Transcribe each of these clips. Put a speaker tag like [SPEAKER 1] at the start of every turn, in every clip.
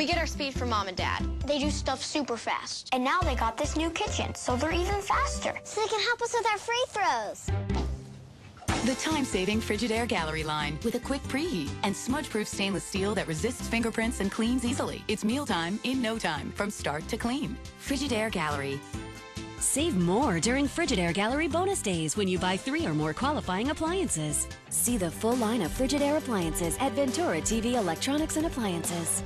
[SPEAKER 1] We get our speed from Mom and Dad.
[SPEAKER 2] They do stuff super fast. And now they got this new kitchen, so they're even faster. So they can help us with our free throws.
[SPEAKER 3] The time-saving Frigidaire Gallery line with a quick preheat and smudge-proof stainless steel that resists fingerprints and cleans easily. It's mealtime in no time, from start to clean. Frigidaire Gallery.
[SPEAKER 4] Save more during Frigidaire Gallery bonus days when you buy 3 or more qualifying appliances. See the full line of Frigidaire appliances at Ventura TV Electronics and Appliances.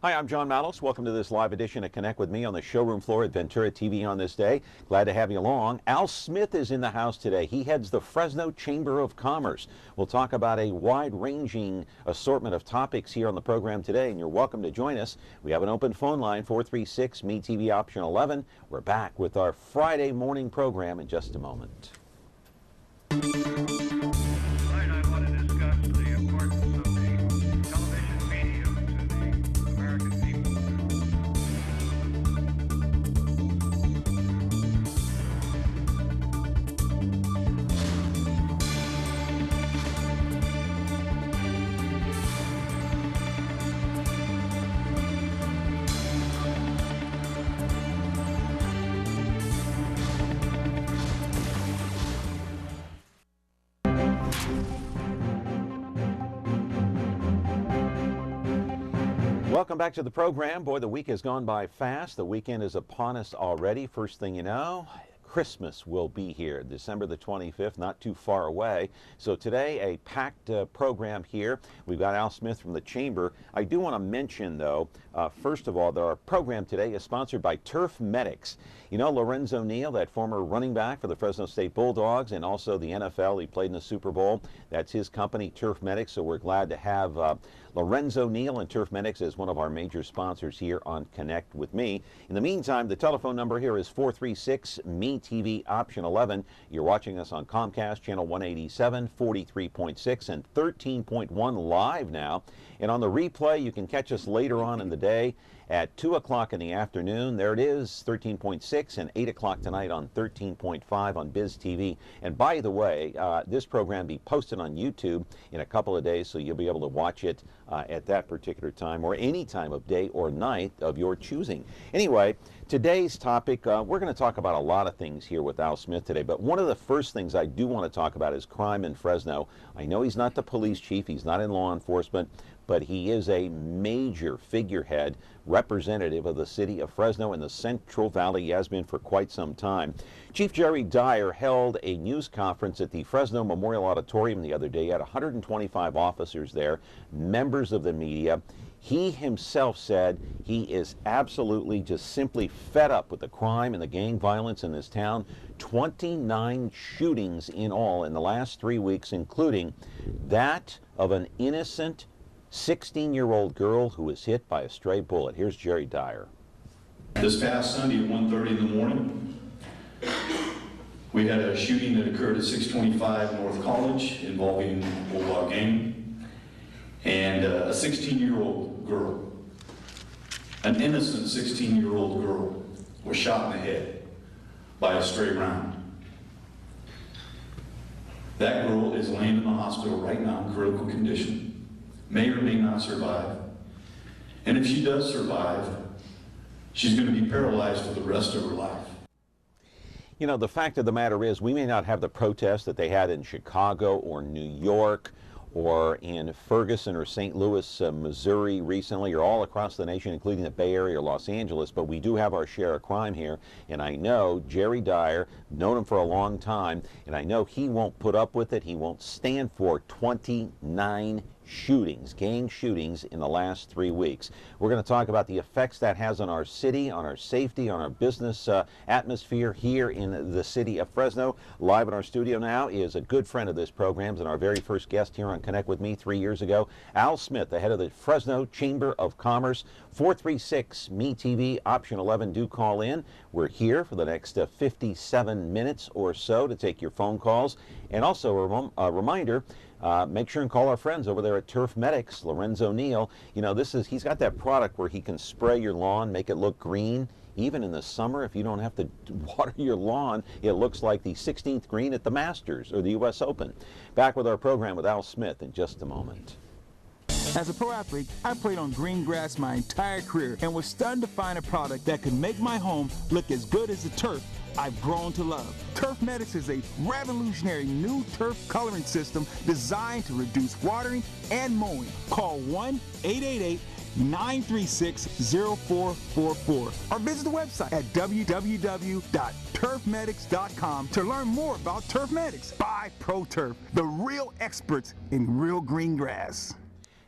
[SPEAKER 5] Hi, I'm John Malos. Welcome to this live edition of Connect with me on the showroom floor at Ventura TV on this day. Glad to have you along. Al Smith is in the house today. He heads the Fresno Chamber of Commerce. We'll talk about a wide-ranging assortment of topics here on the program today, and you're welcome to join us. We have an open phone line, 436-ME-TV option 11. We're back with our Friday morning program in just a moment. Welcome back to the program. Boy, the week has gone by fast. The weekend is upon us already. First thing you know, Christmas will be here, December the 25th, not too far away. So today, a packed program here. We've got Al Smith from the Chamber. I do want to mention, though, first of all, that our program today is sponsored by Turf Medics. You know Lorenzo Neal, that former running back for the Fresno State Bulldogs and also the NFL. He played in the Super Bowl. That's his company, Turf Medics. So we're glad to have Lorenzo Neal and Turf Medics as one of our major sponsors here on Connect with Me. In the meantime, the telephone number here is 436-ME-TV option 11. You're watching us on Comcast channel 187, 43.6 and 13.1 live now. And on the replay, you can catch us later on in the day at 2 o'clock in the afternoon. There it is, 13.6, and 8 o'clock tonight on 13.5 on Biz TV. And by the way, this program will be posted on YouTube in a couple of days, so you'll be able to watch it at that particular time or any time of day or night of your choosing. Anyway, today's topic, we're going to talk about a lot of things here with Al Smith today, but one of the first things I do want to talk about is crime in Fresno. I know he's not the police chief, he's not in law enforcement, but he is a major figurehead representative of the city of Fresno and the Central Valley. He has been for quite some time. Chief Jerry Dyer held a news conference at the Fresno Memorial Auditorium the other day. He had 125 officers there, members of the media. He himself said he is absolutely just simply fed up with the crime and the gang violence in this town. 29 shootings in all in the last 3 weeks, including that of an innocent 16-year-old girl who was hit by a stray bullet. Here's Jerry Dyer.
[SPEAKER 6] This past Sunday at 1:30 in the morning, we had a shooting that occurred at 625 North College involving Bulldog Gang, and a 16-year-old girl, an innocent 16-year-old girl, was shot in the head by a stray round. That girl is laying in the hospital right now in critical condition. May or may not survive. And if she does survive, she's going to be paralyzed for the rest of her life.
[SPEAKER 5] You know, the fact of the matter is we may not have the protests that they had in Chicago or New York or in Ferguson or St. Louis, Missouri recently, or all across the nation, including the Bay Area or Los Angeles, but we do have our share of crime here. And I know Jerry Dyer, known him for a long time, and I know he won't put up with it. He won't stand for 29 shootings, gang shootings in the last 3 weeks. We're going to talk about the effects that has on our city, on our safety, on our business atmosphere here in the city of Fresno. Live in our studio now is a good friend of this program and our very first guest here on Connect with Me 3 years ago, Al Smith, the head of the Fresno Chamber of Commerce. 436-ME-TV option 11. Do call in. We're here for the next 57 minutes or so to take your phone calls. And also a reminder, make sure and call our friends over there at Turf Medics, Lorenzo Neal. You know, he's got that product where he can spray your lawn, make it look green. Even in the summer, if you don't have to water your lawn, it looks like the 16th green at the Masters or the U.S. Open. Back with our program with Al Smith in just a moment.
[SPEAKER 1] As a pro athlete, I played on green grass my entire career and was stunned to find a product that could make my home look as good as the turf I've grown to love. Turfmetics is a revolutionary new turf coloring system designed to reduce watering and mowing. Call 1-888-936-0444 or visit the website at www.turfmetics.com to learn more about Turfmetics by ProTurf, the real experts in real green grass.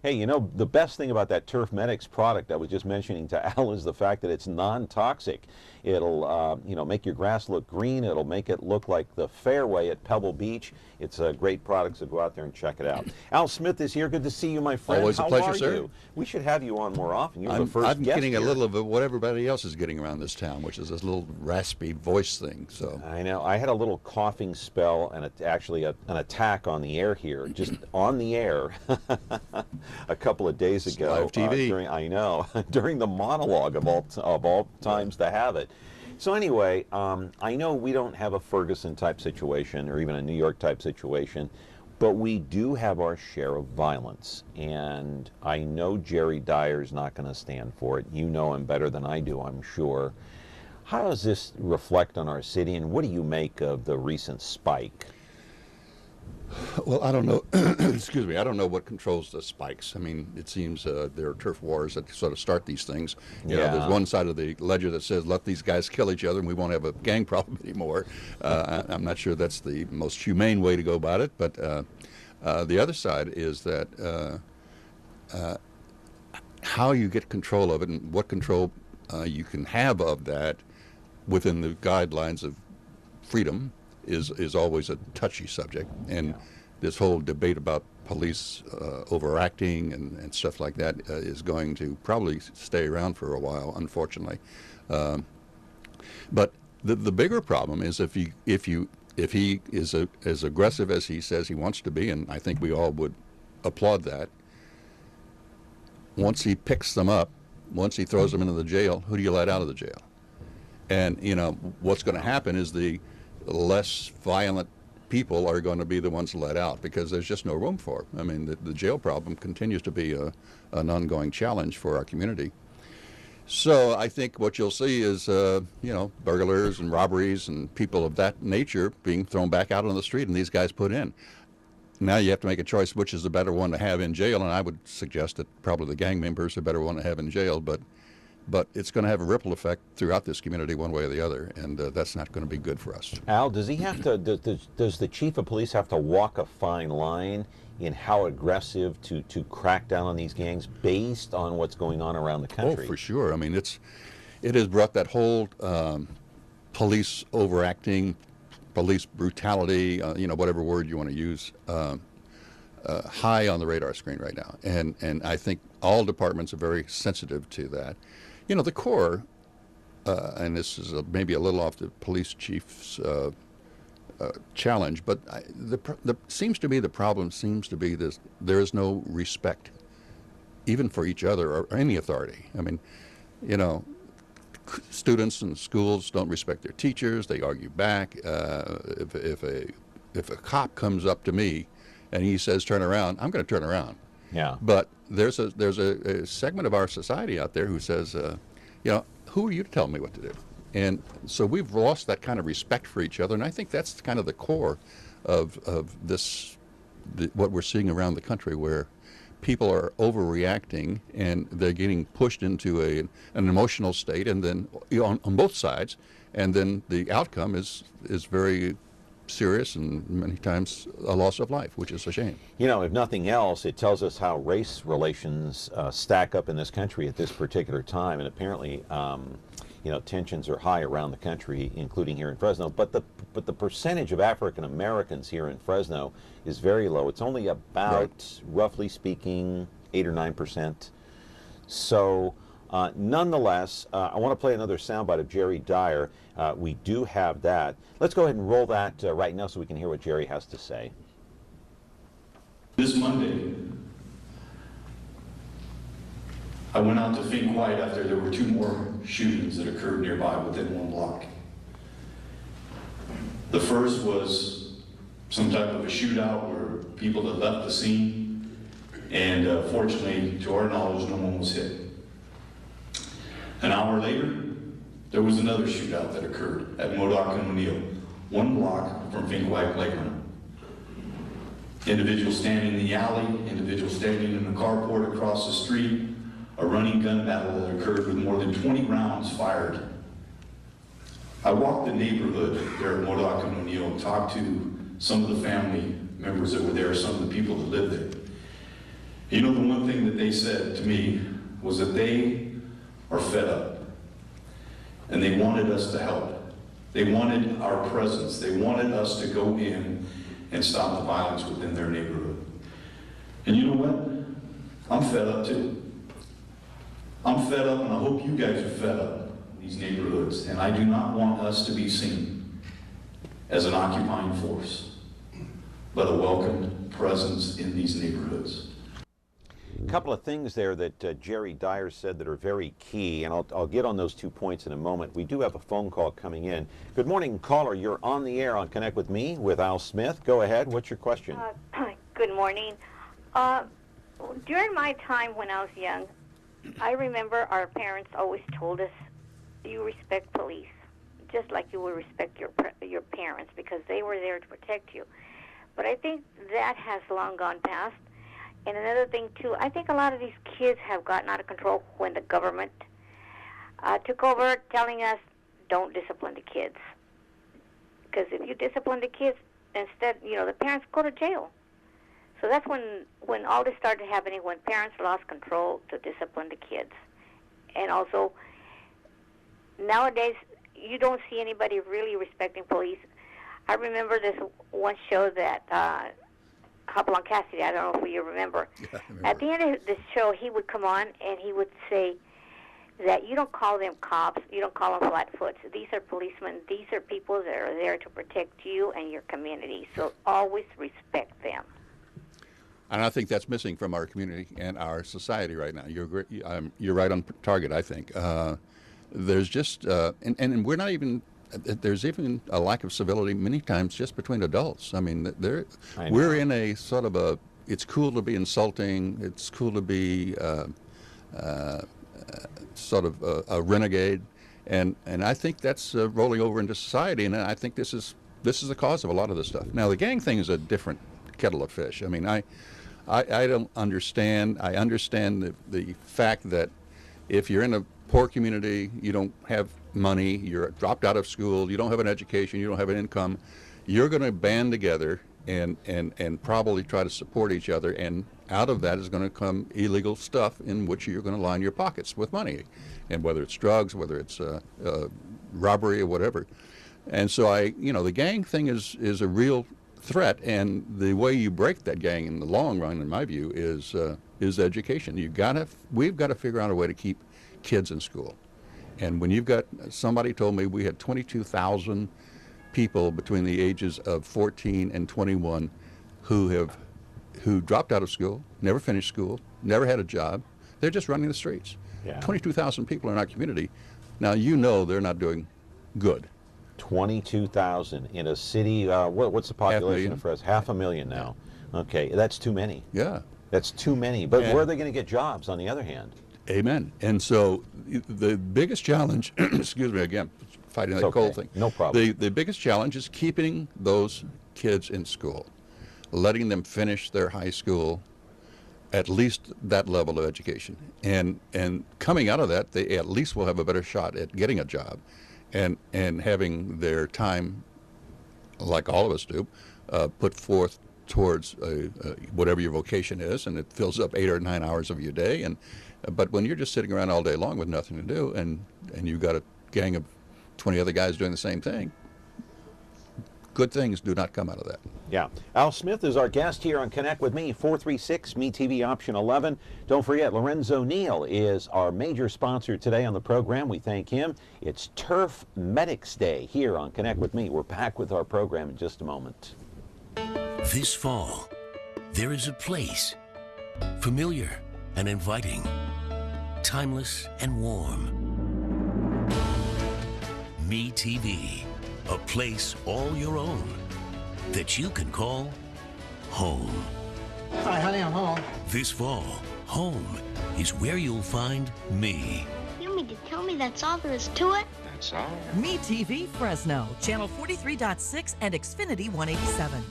[SPEAKER 5] Hey, you know, the best thing about that Turfmetics product I was just mentioning to Al is the fact that it's non-toxic. It'll, you know, make your grass look green. It'll make it look like the fairway at Pebble Beach. It's a great product, so go out there and check it out. Al Smith is here. Good to see you, my friend.
[SPEAKER 7] Always a pleasure,
[SPEAKER 5] How are
[SPEAKER 7] sir.
[SPEAKER 5] you? We should have you on more often. You're the first
[SPEAKER 7] I'm
[SPEAKER 5] guest
[SPEAKER 7] getting
[SPEAKER 5] here.
[SPEAKER 7] a little of what everybody else is getting around this town, which is this little raspy voice thing. So
[SPEAKER 5] I know. I had a little coughing spell and actually an attack on the air here, just on the air, a couple of days
[SPEAKER 7] It's
[SPEAKER 5] ago.
[SPEAKER 7] live TV.
[SPEAKER 5] I know, during the monologue of all times to have it. So anyway, I know we don't have a Ferguson type situation or even a New York type situation, but we do have our share of violence. And I know Jerry Dyer's not going to stand for it. You know him better than I do, I'm sure. How does this reflect on our city, and what do you make of the recent spike?
[SPEAKER 7] well, I don't know. Excuse me. I don't know what controls the spikes. I mean, it seems there are turf wars that sort of start these things. You know, there's one side of the ledger that says let these guys kill each other and we won't have a gang problem anymore. I'm not sure that's the most humane way to go about it, but the other side is that how you get control of it and what control you can have of that within the guidelines of freedom is always a touchy subject. And this whole debate about police overacting and stuff like that is going to probably stay around for a while, unfortunately. But the bigger problem is if he is as aggressive as he says he wants to be, and I think we all would applaud that, once he picks them up, once he throws them into the jail, who do you let out of the jail? And, you know, what's going to happen is the less violent people are going to be the ones let out because there's just no room for it. I mean, the jail problem continues to be an ongoing challenge for our community. So I think what you'll see is, you know, burglars and robberies and people of that nature being thrown back out on the street and these guys put in. Now you have to make a choice which is the better one to have in jail, and I would suggest that probably the gang members are the better one to have in jail, but it's going to have a ripple effect throughout this community one way or the other, and that's not going to be good for us.
[SPEAKER 5] Al, does he have to? Does the chief of police have to walk a fine line in how aggressive to crack down on these gangs based on what's going on around the country?
[SPEAKER 7] Oh, for sure. I mean, it has brought that whole police overacting, police brutality, you know, whatever word you want to use, high on the radar screen right now, and I think all departments are very sensitive to that. You know, the Corps, and this is maybe a little off the police chief's challenge, but seems to be the problem seems to be this: there is no respect, even for each other or any authority. I mean, you know, students in schools don't respect their teachers; they argue back. If a cop comes up to me and he says turn around, I'm going to turn around.
[SPEAKER 5] Yeah.
[SPEAKER 7] But there's a segment of our society out there who says, you know, who are you to tell me what to do? And so we've lost that kind of respect for each other, and I think that's kind of the core of what we're seeing around the country, where people are overreacting and they're getting pushed into an emotional state, and then on both sides, and then the outcome is very serious and many times a loss of life, which is a shame.
[SPEAKER 5] You know, if nothing else, it tells us how race relations stack up in this country at this particular time, and apparently, you know, tensions are high around the country, including here in Fresno. But the percentage of African Americans here in Fresno is very low. It's only about, roughly speaking, 8 or 9%. So, nonetheless, I want to play another soundbite of Jerry Dyer. We do have that. Let's go ahead and roll that right now so we can hear what Jerry has to say.
[SPEAKER 6] This Monday, I went out to Fink White after there were 2 more shootings that occurred nearby within 1 block. The first was some type of a shootout where people had left the scene And fortunately, to our knowledge, no one was hit. An hour later, there was another shootout that occurred at Modoc and O'Neill, 1 block from Finkwag Playground. Individuals standing in the alley, individuals standing in the carport across the street, a running gun battle that occurred with more than 20 rounds fired. I walked the neighborhood there at Modoc and O'Neill and talked to some of the family members that were there, some of the people that lived there. You know, the one thing that they said to me was that they are fed up and they wanted us to help. They wanted our presence. They wanted us to go in and stop the violence within their neighborhood. And you know what? I'm fed up too. I'm fed up, and I hope you guys are fed up in these neighborhoods. And I do not want us to be seen as an occupying force, but a welcomed presence in these neighborhoods.
[SPEAKER 5] A couple of things there that Jerry Dyer said that are very key, and I'll get on those 2 points in a moment. We do have a phone call coming in. Good morning, caller. You're on the air on Connect with Me with Al Smith. Go ahead. What's your question?
[SPEAKER 8] Good morning. During my time when I was young, I remember our parents always told us, you respect police, just like you would respect your parents, because they were there to protect you. But I think that has long gone past. And another thing, too, I think a lot of these kids have gotten out of control when the government took over telling us, don't discipline the kids. Because if you discipline the kids, instead, you know, the parents go to jail. So that's when all this started happening, when parents lost control to discipline the kids. And also, nowadays, you don't see anybody really respecting police. I remember this one show that Hopalong Cassidy, I don't know if you remember. Yeah, I remember. At the end of the show, he would come on and he would say that you don't call them cops, you don't call them flatfoots. These are policemen. These are people that are there to protect you and your community. So always respect them.
[SPEAKER 7] And I think that's missing from our community and our society right now. You're right on target, I think. There's just, and we're not even, there's even a lack of civility many times just between adults. I mean, we're in a sort of a, it's cool to be insulting, it's cool to be sort of a renegade, and I think that's rolling over into society, and I think this is the cause of a lot of this stuff. Now, the gang thing is a different kettle of fish. I mean, I don't understand. I understand the fact that if you're in a poor community, you don't have money, you're dropped out of school, you don't have an education, you don't have an income, you're going to band together and probably try to support each other, and out of that is going to come illegal stuff in which you're going to line your pockets with money, and whether it's drugs, whether it's robbery or whatever. And so the gang thing is a real threat, and the way you break that gang in the long run, in my view, is education. We've got to figure out a way to keep kids in school. And when you've got, somebody told me we had 22,000 people between the ages of 14 and 21 who dropped out of school, never finished school, never had a job. They're just running the streets. Yeah. 22,000 people in our community. Now, they're not doing good.
[SPEAKER 5] 22,000 in a city, what's the population of Fresno? 500,000 now. Okay, that's too many.
[SPEAKER 7] Yeah.
[SPEAKER 5] That's too many. But where are they going to get jobs on the other hand?
[SPEAKER 7] Amen. And so the biggest challenge, excuse me again, fighting that cold thing.
[SPEAKER 5] No problem.
[SPEAKER 7] The biggest challenge is keeping those kids in school, letting them finish their high school, at least that level of education. And coming out of that, they at least will have a better shot at getting a job and having their time, like all of us do, put forth towards whatever your vocation is, and it fills up 8 or 9 hours of your day. But when you're just sitting around all day long with nothing to do, and you've got a gang of 20 other guys doing the same thing, good things do not come out of that.
[SPEAKER 5] Yeah. Al Smith is our guest here on Connect with Me, 436-MeTV option 11. Don't forget, Lorenzo Neal is our major sponsor today on the program. We thank him. It's Turf Medics Day here on Connect with Me. We're back with our program in just a moment.
[SPEAKER 9] This fall, there is a place, familiar and inviting, timeless and warm. MeTV, a place all your own that you can call home.
[SPEAKER 10] Hi, honey, I'm home.
[SPEAKER 9] This fall, home is where you'll find me.
[SPEAKER 2] You mean to tell me that's all there is to it?
[SPEAKER 5] That's all.
[SPEAKER 11] MeTV Fresno, channel 43.6 and Xfinity 187.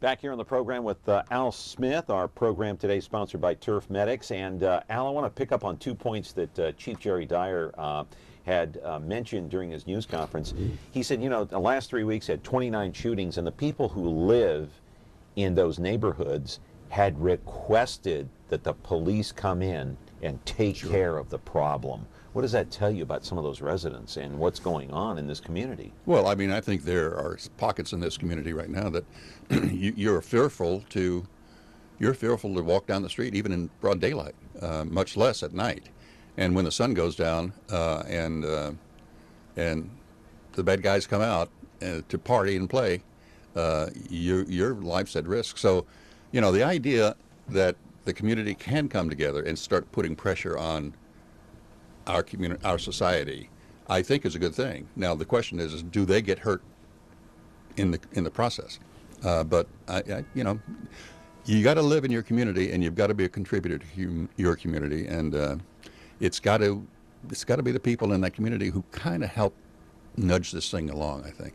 [SPEAKER 5] Back here on the program with Al Smith. Our program today is sponsored by Turf Medics. And Al, I want to pick up on 2 points that Chief Jerry Dyer had mentioned during his news conference. He said, you know, the last 3 weeks had 29 shootings, and the people who live in those neighborhoods had requested that the police come in and take care of the problem. What does that tell you about some of those residents and what's going on in this community?
[SPEAKER 7] Well, I mean, I think there are pockets in this community right now that you're fearful to walk down the street, even in broad daylight, much less at night. And when the sun goes down and the bad guys come out to party and play, your life's at risk. So, you know, the idea that the community can come together and start putting pressure on our community, our society, I think is a good thing. Now the question is do they get hurt in the process? But you know, you got to live in your community, and you've got to be a contributor to your community, and it's got to be the people in that community who kind of help nudge this thing along, I think.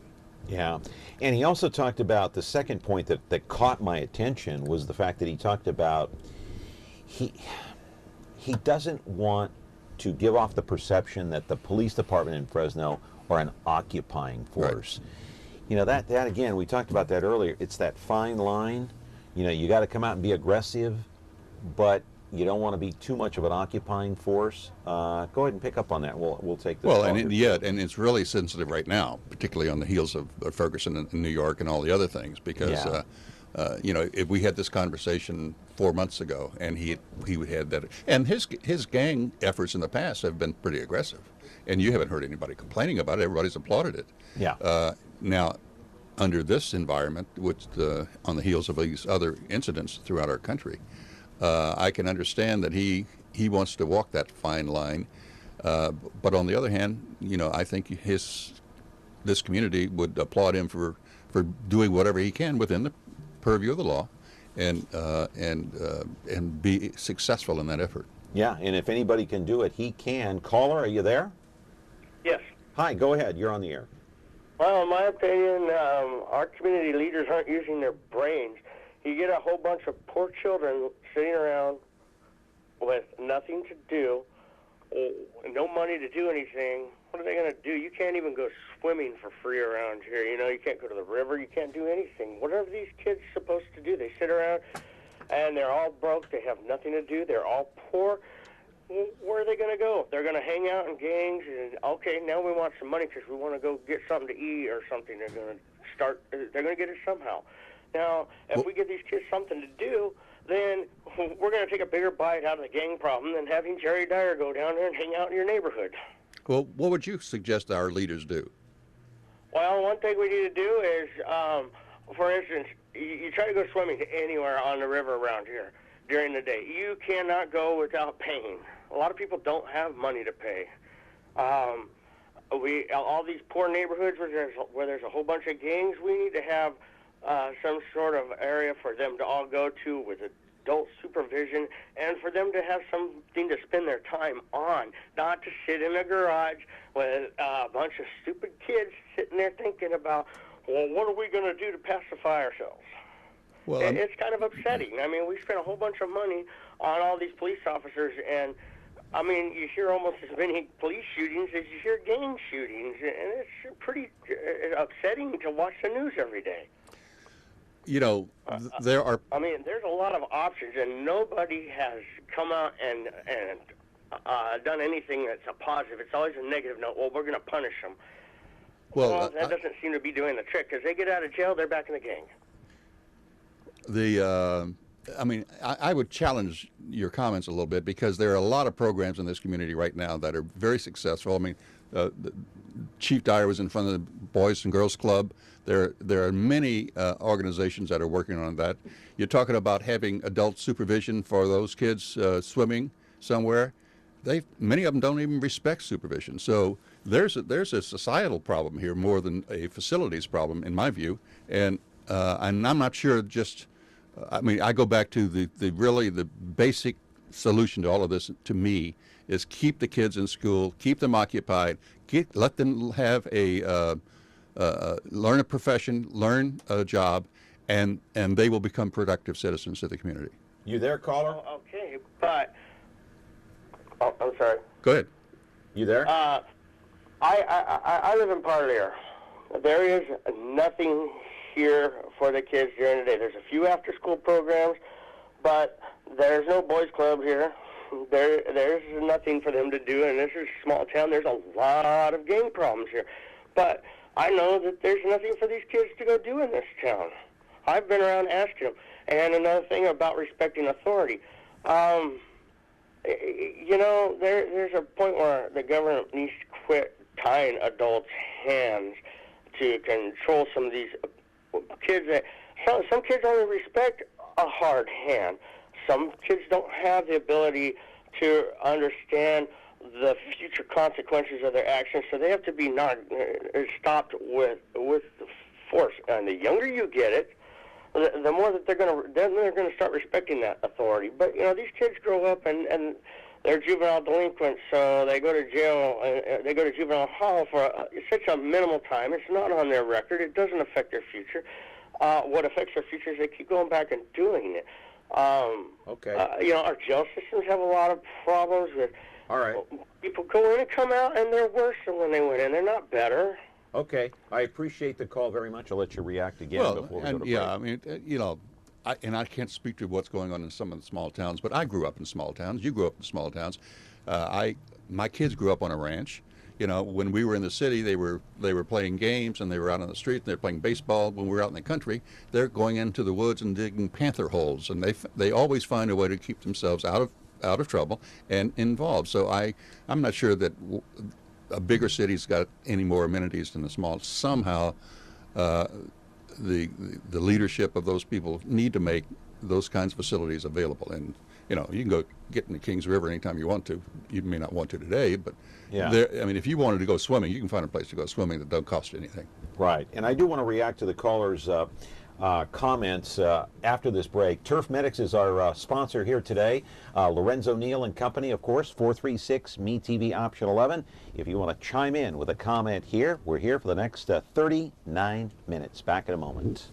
[SPEAKER 5] Yeah, and he also talked about the second point that caught my attention was the fact that he talked about he doesn't want to give off the perception that the police department in Fresno are an occupying force. Right. You know, that again, we talked about that earlier. It's that fine line. You know, you got to come out and be aggressive, but you don't want to be too much of an occupying force. Go ahead and pick up on that. We'll take this.
[SPEAKER 7] Well, and it's really sensitive right now, particularly on the heels of Ferguson and New York and all the other things, because you know, if we had this conversation 4 months ago, and he had that, and his gang efforts in the past have been pretty aggressive, and you haven't heard anybody complaining about it. Everybody's applauded it.
[SPEAKER 5] Yeah.
[SPEAKER 7] Now, under this environment, which on the heels of these other incidents throughout our country, I can understand that he wants to walk that fine line, but on the other hand, you know, I think this community would applaud him for doing whatever he can within the purview of the law, and be successful in that effort.
[SPEAKER 5] Yeah, and if anybody can do it, he can. Caller, are you there?
[SPEAKER 12] Yes.
[SPEAKER 5] Hi, go ahead. You're on the air.
[SPEAKER 12] Well, in my opinion, our community leaders aren't using their brains. You get a whole bunch of poor children sitting around with nothing to do, no money to do anything. What are they going to do? You can't even go swimming for free around here. You know, you can't go to the river. You can't do anything. What are these kids supposed to do? They sit around, and they're all broke. They have nothing to do. They're all poor. Where are they going to go? They're going to hang out in gangs, and, okay, now we want some money because we want to go get something to eat or something. They're going to get it somehow. Now, if we give these kids something to do, then we're going to take a bigger bite out of the gang problem than having Jerry Dyer go down there and hang out in your neighborhood.
[SPEAKER 7] Well, what would you suggest our leaders do?
[SPEAKER 12] Well, one thing we need to do is, for instance, you try to go swimming anywhere on the river around here during the day. You cannot go without paying. A lot of people don't have money to pay. All these poor neighborhoods where there's a whole bunch of gangs, we need to have some sort of area for them to all go to with adult supervision, and for them to have something to spend their time on, not to sit in a garage with a bunch of stupid kids sitting there thinking about, well, what are we going to do to pacify ourselves? Well, it's kind of upsetting. I mean, we spent a whole bunch of money on all these police officers, and I mean, you hear almost as many police shootings as you hear gang shootings, and it's pretty upsetting to watch the news every day.
[SPEAKER 7] You know, there are...
[SPEAKER 12] I mean, there's a lot of options, and nobody has come out and done anything that's a positive. It's always a negative note. Well, we're going to punish them. Well, that doesn't seem to be doing the trick, because they get out of jail, they're back in the gang.
[SPEAKER 7] I mean, I would challenge your comments a little bit, because there are a lot of programs in this community right now that are very successful. I mean, Chief Dyer was in front of the Boys and Girls Club. There are many organizations that are working on that. You're talking about having adult supervision for those kids swimming somewhere. Many of them don't even respect supervision. So there's a societal problem here more than a facilities problem, in my view. And I'm not sure just I mean, I go back to the really the basic solution to all of this, to me, is keep the kids in school, keep them occupied, let them have learn a profession, learn a job, and they will become productive citizens of the community.
[SPEAKER 5] You there, caller?
[SPEAKER 12] Okay, but I'm sorry.
[SPEAKER 7] Go ahead.
[SPEAKER 5] You there?
[SPEAKER 12] I live in Parlier. There is nothing here for the kids during the day. There's a few after-school programs, but there's no boys club here. There's nothing for them to do, and this is a small town. There's a lot of gang problems here. But I know that there's nothing for these kids to go do in this town. I've been around asking them. And another thing about respecting authority. You know, there's a point where the government needs to quit tying adults' hands to control some of these kids. Some kids only respect a hard hand. Some kids don't have the ability to understand the future consequences of their actions, so they have to be stopped with force. And the younger you get it, the more that they're going to start respecting that authority. But you know, these kids grow up and they're juvenile delinquents, so they go to jail. They go to juvenile hall for such a minimal time. It's not on their record. It doesn't affect their future. What affects their future is they keep going back and doing it. You know, our jail systems have a lot of problems with.
[SPEAKER 5] All right.
[SPEAKER 12] People go in and come out, and they're worse than when they went in. They're not better.
[SPEAKER 5] Okay. I appreciate the call very much. I'll let you react again before we go to break.
[SPEAKER 7] Yeah, I mean, you know, I can't speak to what's going on in some of the small towns, but I grew up in small towns. You grew up in small towns. My kids grew up on a ranch. You know, when we were in the city, they were playing games and they were out on the street and they're playing baseball. When we were out in the country, they're going into the woods and digging panther holes, and they always find a way to keep themselves out of trouble and involved. So I'm not sure that a bigger city's got any more amenities than a small. Somehow, the leadership of those people need to make those kinds of facilities available. And you know, you can go get in the Kings River anytime you want to. You may not want to today, but I mean, if you wanted to go swimming, you can find a place to go swimming that don't cost you anything.
[SPEAKER 5] Right. And I do want to react to the callers' comments after this break. Turf Medics is our sponsor here today. Lorenzo Neal and Company, of course, 436-MeTV option 11. If you want to chime in with a comment here, we're here for the next 39 minutes. Back in a moment.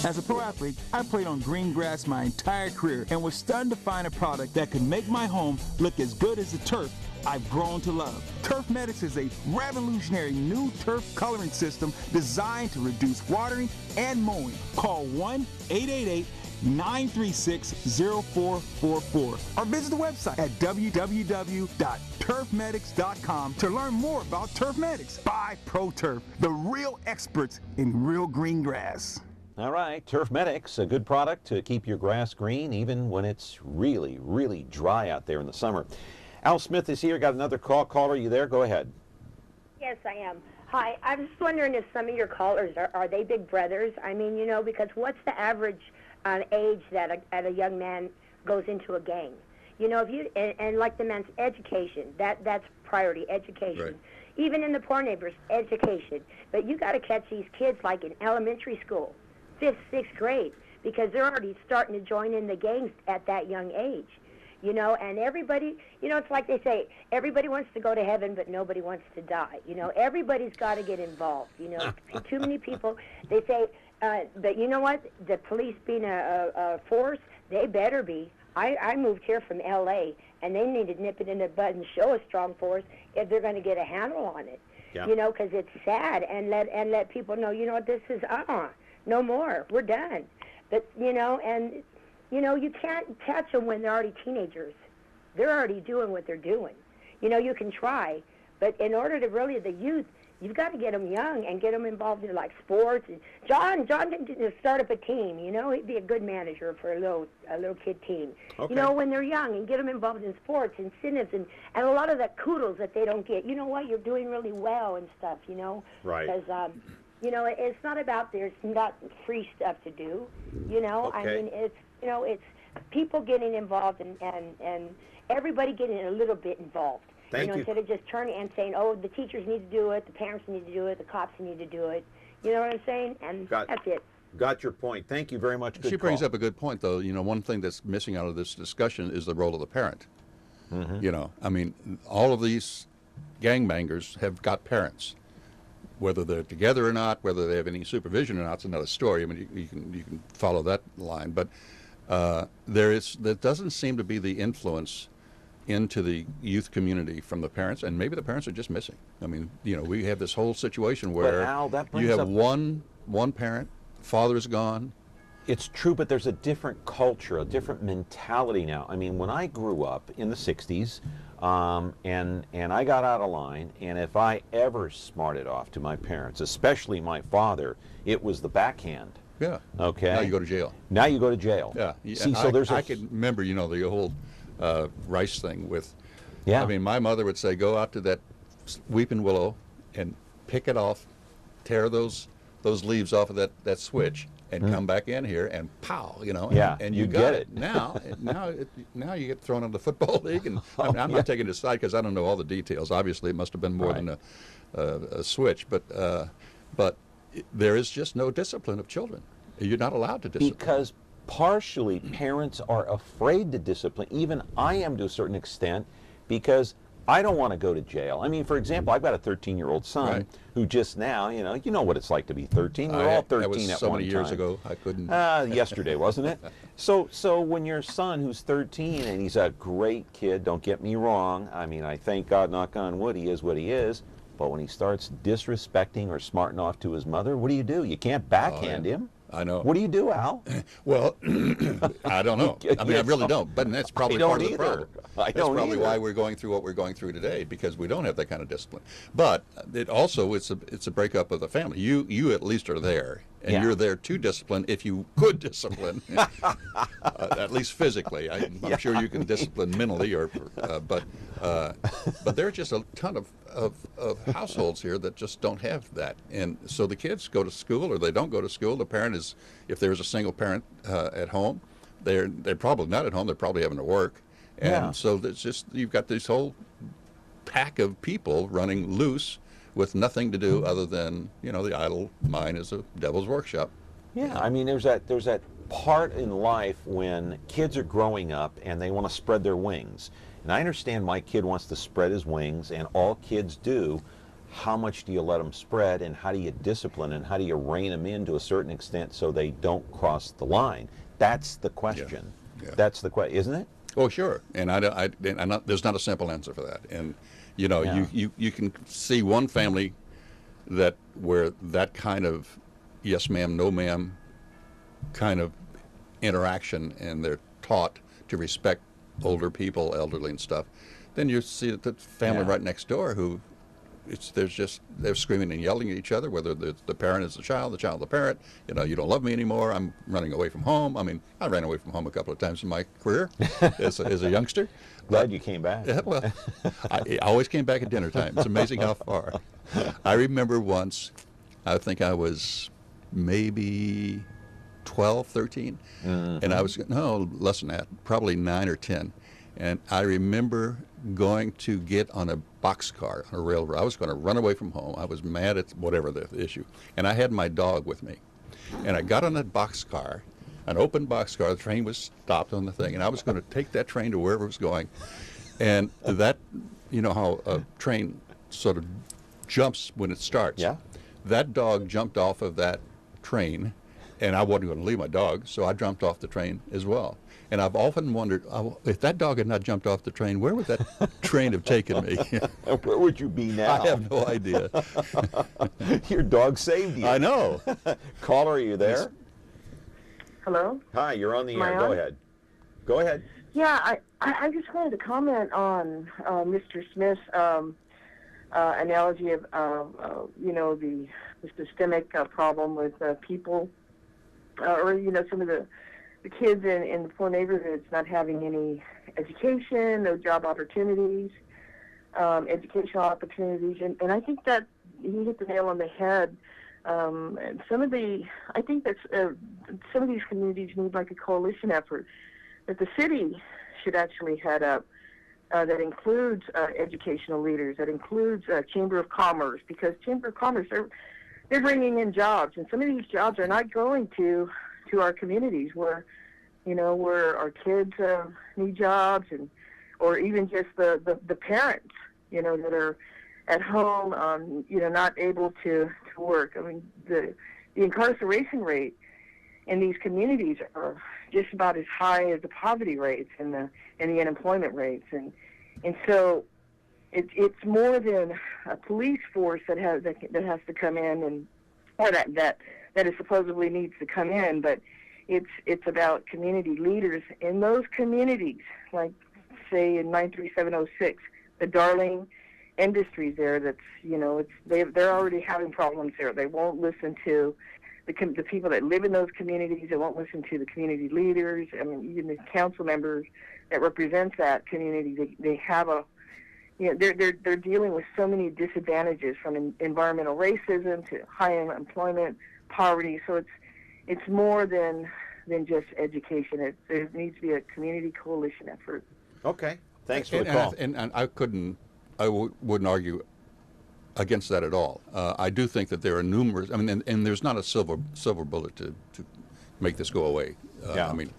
[SPEAKER 1] As a pro athlete, I played on green grass my entire career and was stunned to find a product that could make my home look as good as the turf I've grown to love. Turf Medics is a revolutionary new turf coloring system designed to reduce watering and mowing. Call 1-888-936-0444 or visit the website at www.turfmedics.com to learn more about Turf Medics. By Pro Turf, the real experts in real green grass.
[SPEAKER 5] All right, Turf Medics, a good product to keep your grass green even when it's really, really dry out there in the summer. Al Smith is here. Got another call. Caller, you there? Go ahead.
[SPEAKER 10] Yes, I am. Hi, I was just wondering if some of your callers, are they big brothers? I mean, you know, because what's the average age that a young man goes into a gang? You know, if you, and like the man's education, that's priority, education.
[SPEAKER 7] Right.
[SPEAKER 10] Even in the poor neighbors, education. But you got to catch these kids like in elementary school, 5th, 6th grade, because they're already starting to join in the gangs at that young age. You know, and everybody, you know, it's like they say, everybody wants to go to heaven, but nobody wants to die. You know, everybody's got to get involved. You know, too many people, they say, but you know what? The police being a force, they better be. I moved here from L.A., and they need to nip it in the bud and show a strong force if they're going to get a handle on it. Yeah. You know, because it's sad, and let people know, you know what, this is, no more. We're done. But, you know, and... You know, you can't catch them when they're already teenagers. They're already doing what they're doing. You know, you can try, but in order to really, the youth, you've got to get them young and get them involved in, like, sports. And John can start up a team, you know. He'd be a good manager for a little kid team. Okay. You know, when they're young, and get them involved in sports, incentives, and a lot of the kudos that they don't get. You know what, you're doing really well and stuff, you know. Right. Because, you know, it's not about there's not free stuff to do, you know. Okay. I mean, it's, you know, it's people getting involved and everybody getting a little bit involved. Thank you. Instead of just turning and saying, oh, the teachers need to do it, the parents need to do it, the cops need to do it. You know what I'm saying? And that's it.
[SPEAKER 5] Got your point. Thank you very much. Good
[SPEAKER 7] She brings
[SPEAKER 5] call.
[SPEAKER 7] up a good point, though. You know, one thing that's missing out of this discussion is the role of the parent. You know, I mean, all of these gangbangers have got parents. Whether they're together or not, whether they have any supervision or not, it's another story. I mean, you can follow that line, but there doesn't seem to be the influence into the youth community from the parents, and maybe the parents are just missing. I mean, you know, we have this whole situation where
[SPEAKER 5] Al, that brings
[SPEAKER 7] you have
[SPEAKER 5] up
[SPEAKER 7] one parent, father's gone.
[SPEAKER 5] It's true, but there's a different culture, a different mentality now. I mean, when I grew up in the 60s, and I got out of line, and if I ever smarted off to my parents, especially my father, it was the backhand.
[SPEAKER 7] Yeah.
[SPEAKER 5] Okay.
[SPEAKER 7] Now you go to jail.
[SPEAKER 5] Now you go to jail.
[SPEAKER 7] Yeah.
[SPEAKER 5] See, so there's
[SPEAKER 7] I can remember, you know, the whole rice thing with.
[SPEAKER 5] Yeah.
[SPEAKER 7] I mean, my mother would say, go out to that weeping willow and pick it off, tear those leaves off of that switch, and come back in here and pow, you know.
[SPEAKER 5] Yeah,
[SPEAKER 7] And
[SPEAKER 5] you
[SPEAKER 7] you
[SPEAKER 5] get
[SPEAKER 7] got
[SPEAKER 5] it.
[SPEAKER 7] Now you get thrown into the football league, and I'm not taking this side because I don't know all the details. Obviously, it must have been more than a switch, but there is just no discipline of children. You're not allowed to discipline.
[SPEAKER 5] Because partially parents are afraid to discipline. Even I am to a certain extent, because I don't want to go to jail. I mean, for example, I've got a 13-year-old son who just now, you know what it's like to be 13. We're all 13
[SPEAKER 7] that was
[SPEAKER 5] at
[SPEAKER 7] so
[SPEAKER 5] one
[SPEAKER 7] many
[SPEAKER 5] time.
[SPEAKER 7] years ago. I couldn't.
[SPEAKER 5] Yesterday, wasn't it? So when your son, who's 13, and he's a great kid, don't get me wrong. I mean, I thank God, knock on wood, he is what he is. But when he starts disrespecting or smarting off to his mother, what do? You can't backhand him.
[SPEAKER 7] I know.
[SPEAKER 5] What do you do, Al?
[SPEAKER 7] Well, I don't know. I mean, I really don't. But that's probably part of the problem. That's probably why we're going through what we're going through today, because we don't have that kind of discipline. But it also it's a breakup of the family. You at least are there, and you're there to discipline if you could discipline, at least physically. I'm sure you can discipline mentally, but there are just a ton of households here that just don't have that, and so the kids go to school or they don't go to school. The parent is, if there's a single parent at home, they're probably not at home. They're probably having to work, and so there's just, you've got this whole pack of people running loose with nothing to do other than, you know, the idle mind is a devil's workshop.
[SPEAKER 5] Yeah, I mean, there's that part in life when kids are growing up and they want to spread their wings. And I understand my kid wants to spread his wings, and all kids do. How much do you let them spread, and how do you discipline, and how do you rein them in to a certain extent so they don't cross the line? That's the question. Yeah. That's the question, isn't it?
[SPEAKER 7] Oh, sure. And there's not a simple answer for that. And you know, you can see one family where that kind of yes ma'am, no ma'am kind of interaction, and they're taught to respect older people, elderly and stuff. Then you see the family right next door who they're screaming and yelling at each other, whether the parent is the child the parent. You know, you don't love me anymore. I'm running away from home. I mean, I ran away from home a couple of times in my career as a youngster.
[SPEAKER 5] Glad you came back.
[SPEAKER 7] Well, I always came back at dinner time. It's amazing how far. I remember once, I think I was maybe 12, 13, and I was, no, less than that, probably 9 or 10. And I remember going to get on a boxcar on a railroad. I was going to run away from home. I was mad at whatever the issue. And I had my dog with me. And I got on that boxcar, an open boxcar. The train was stopped on the thing. And I was going to take that train to wherever it was going. And that, you know how a train sort of jumps when it starts.
[SPEAKER 5] Yeah.
[SPEAKER 7] That dog jumped off of that train. And I wasn't going to leave my dog, so I jumped off the train as well. And I've often wondered, if that dog had not jumped off the train, where would that train have taken me?
[SPEAKER 5] Where would you be now?
[SPEAKER 7] I have no idea.
[SPEAKER 5] Your dog saved you.
[SPEAKER 7] I know.
[SPEAKER 5] Caller, are you there?
[SPEAKER 13] Hello?
[SPEAKER 5] Hi, you're on the
[SPEAKER 13] Am I
[SPEAKER 5] air.
[SPEAKER 13] on?
[SPEAKER 5] Go ahead. Go ahead.
[SPEAKER 13] Yeah, I just wanted to comment on Mr. Smith's analogy of, you know, the systemic problem with people, or, you know, some of the kids in the poor neighborhoods not having any education, no job opportunities, educational opportunities, and I think that he hit the nail on the head. And I think that some of these communities need like a coalition effort that the city should actually head up. That includes educational leaders, that includes Chamber of Commerce, because Chamber of Commerce, they're bringing in jobs, and some of these jobs are not going to our communities where, where our kids need jobs, and or even just the parents, that are at home, not able to work. I mean, the incarceration rate in these communities are just about as high as the poverty rates and the unemployment rates, and so it's more than a police force that has to come in, and or that it supposedly needs to come in, but it's about community leaders in those communities, like say in 93706, the Darling Industries there. That's they're already having problems there. They won't listen to the people that live in those communities. They won't listen to the community leaders. I mean, even the council members that represents that community. They have they're dealing with so many disadvantages, from environmental racism to high unemployment, poverty. So it's more than just education. There needs to be a community coalition effort.
[SPEAKER 5] Okay, thanks for the call.
[SPEAKER 7] And I wouldn't argue against that at all. I do think that there are numerous. I mean, and there's not a silver bullet to make this go away. I mean,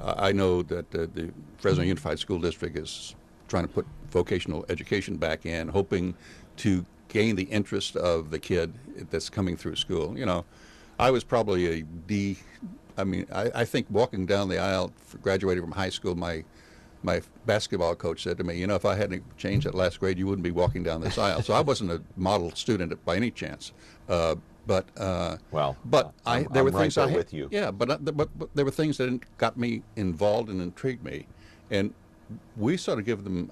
[SPEAKER 7] I know that the Fresno Unified School District is trying to put vocational education back in, hoping to gain the interest of the kid that's coming through school. I was probably a D. I mean, I think walking down the aisle, graduating from high school, my basketball coach said to me, if I hadn't changed at last grade, you wouldn't be walking down this aisle. So I wasn't a model student by any chance. There were things
[SPEAKER 5] with you.
[SPEAKER 7] Yeah, but there were things that got me involved and intrigued me, and we sort of give them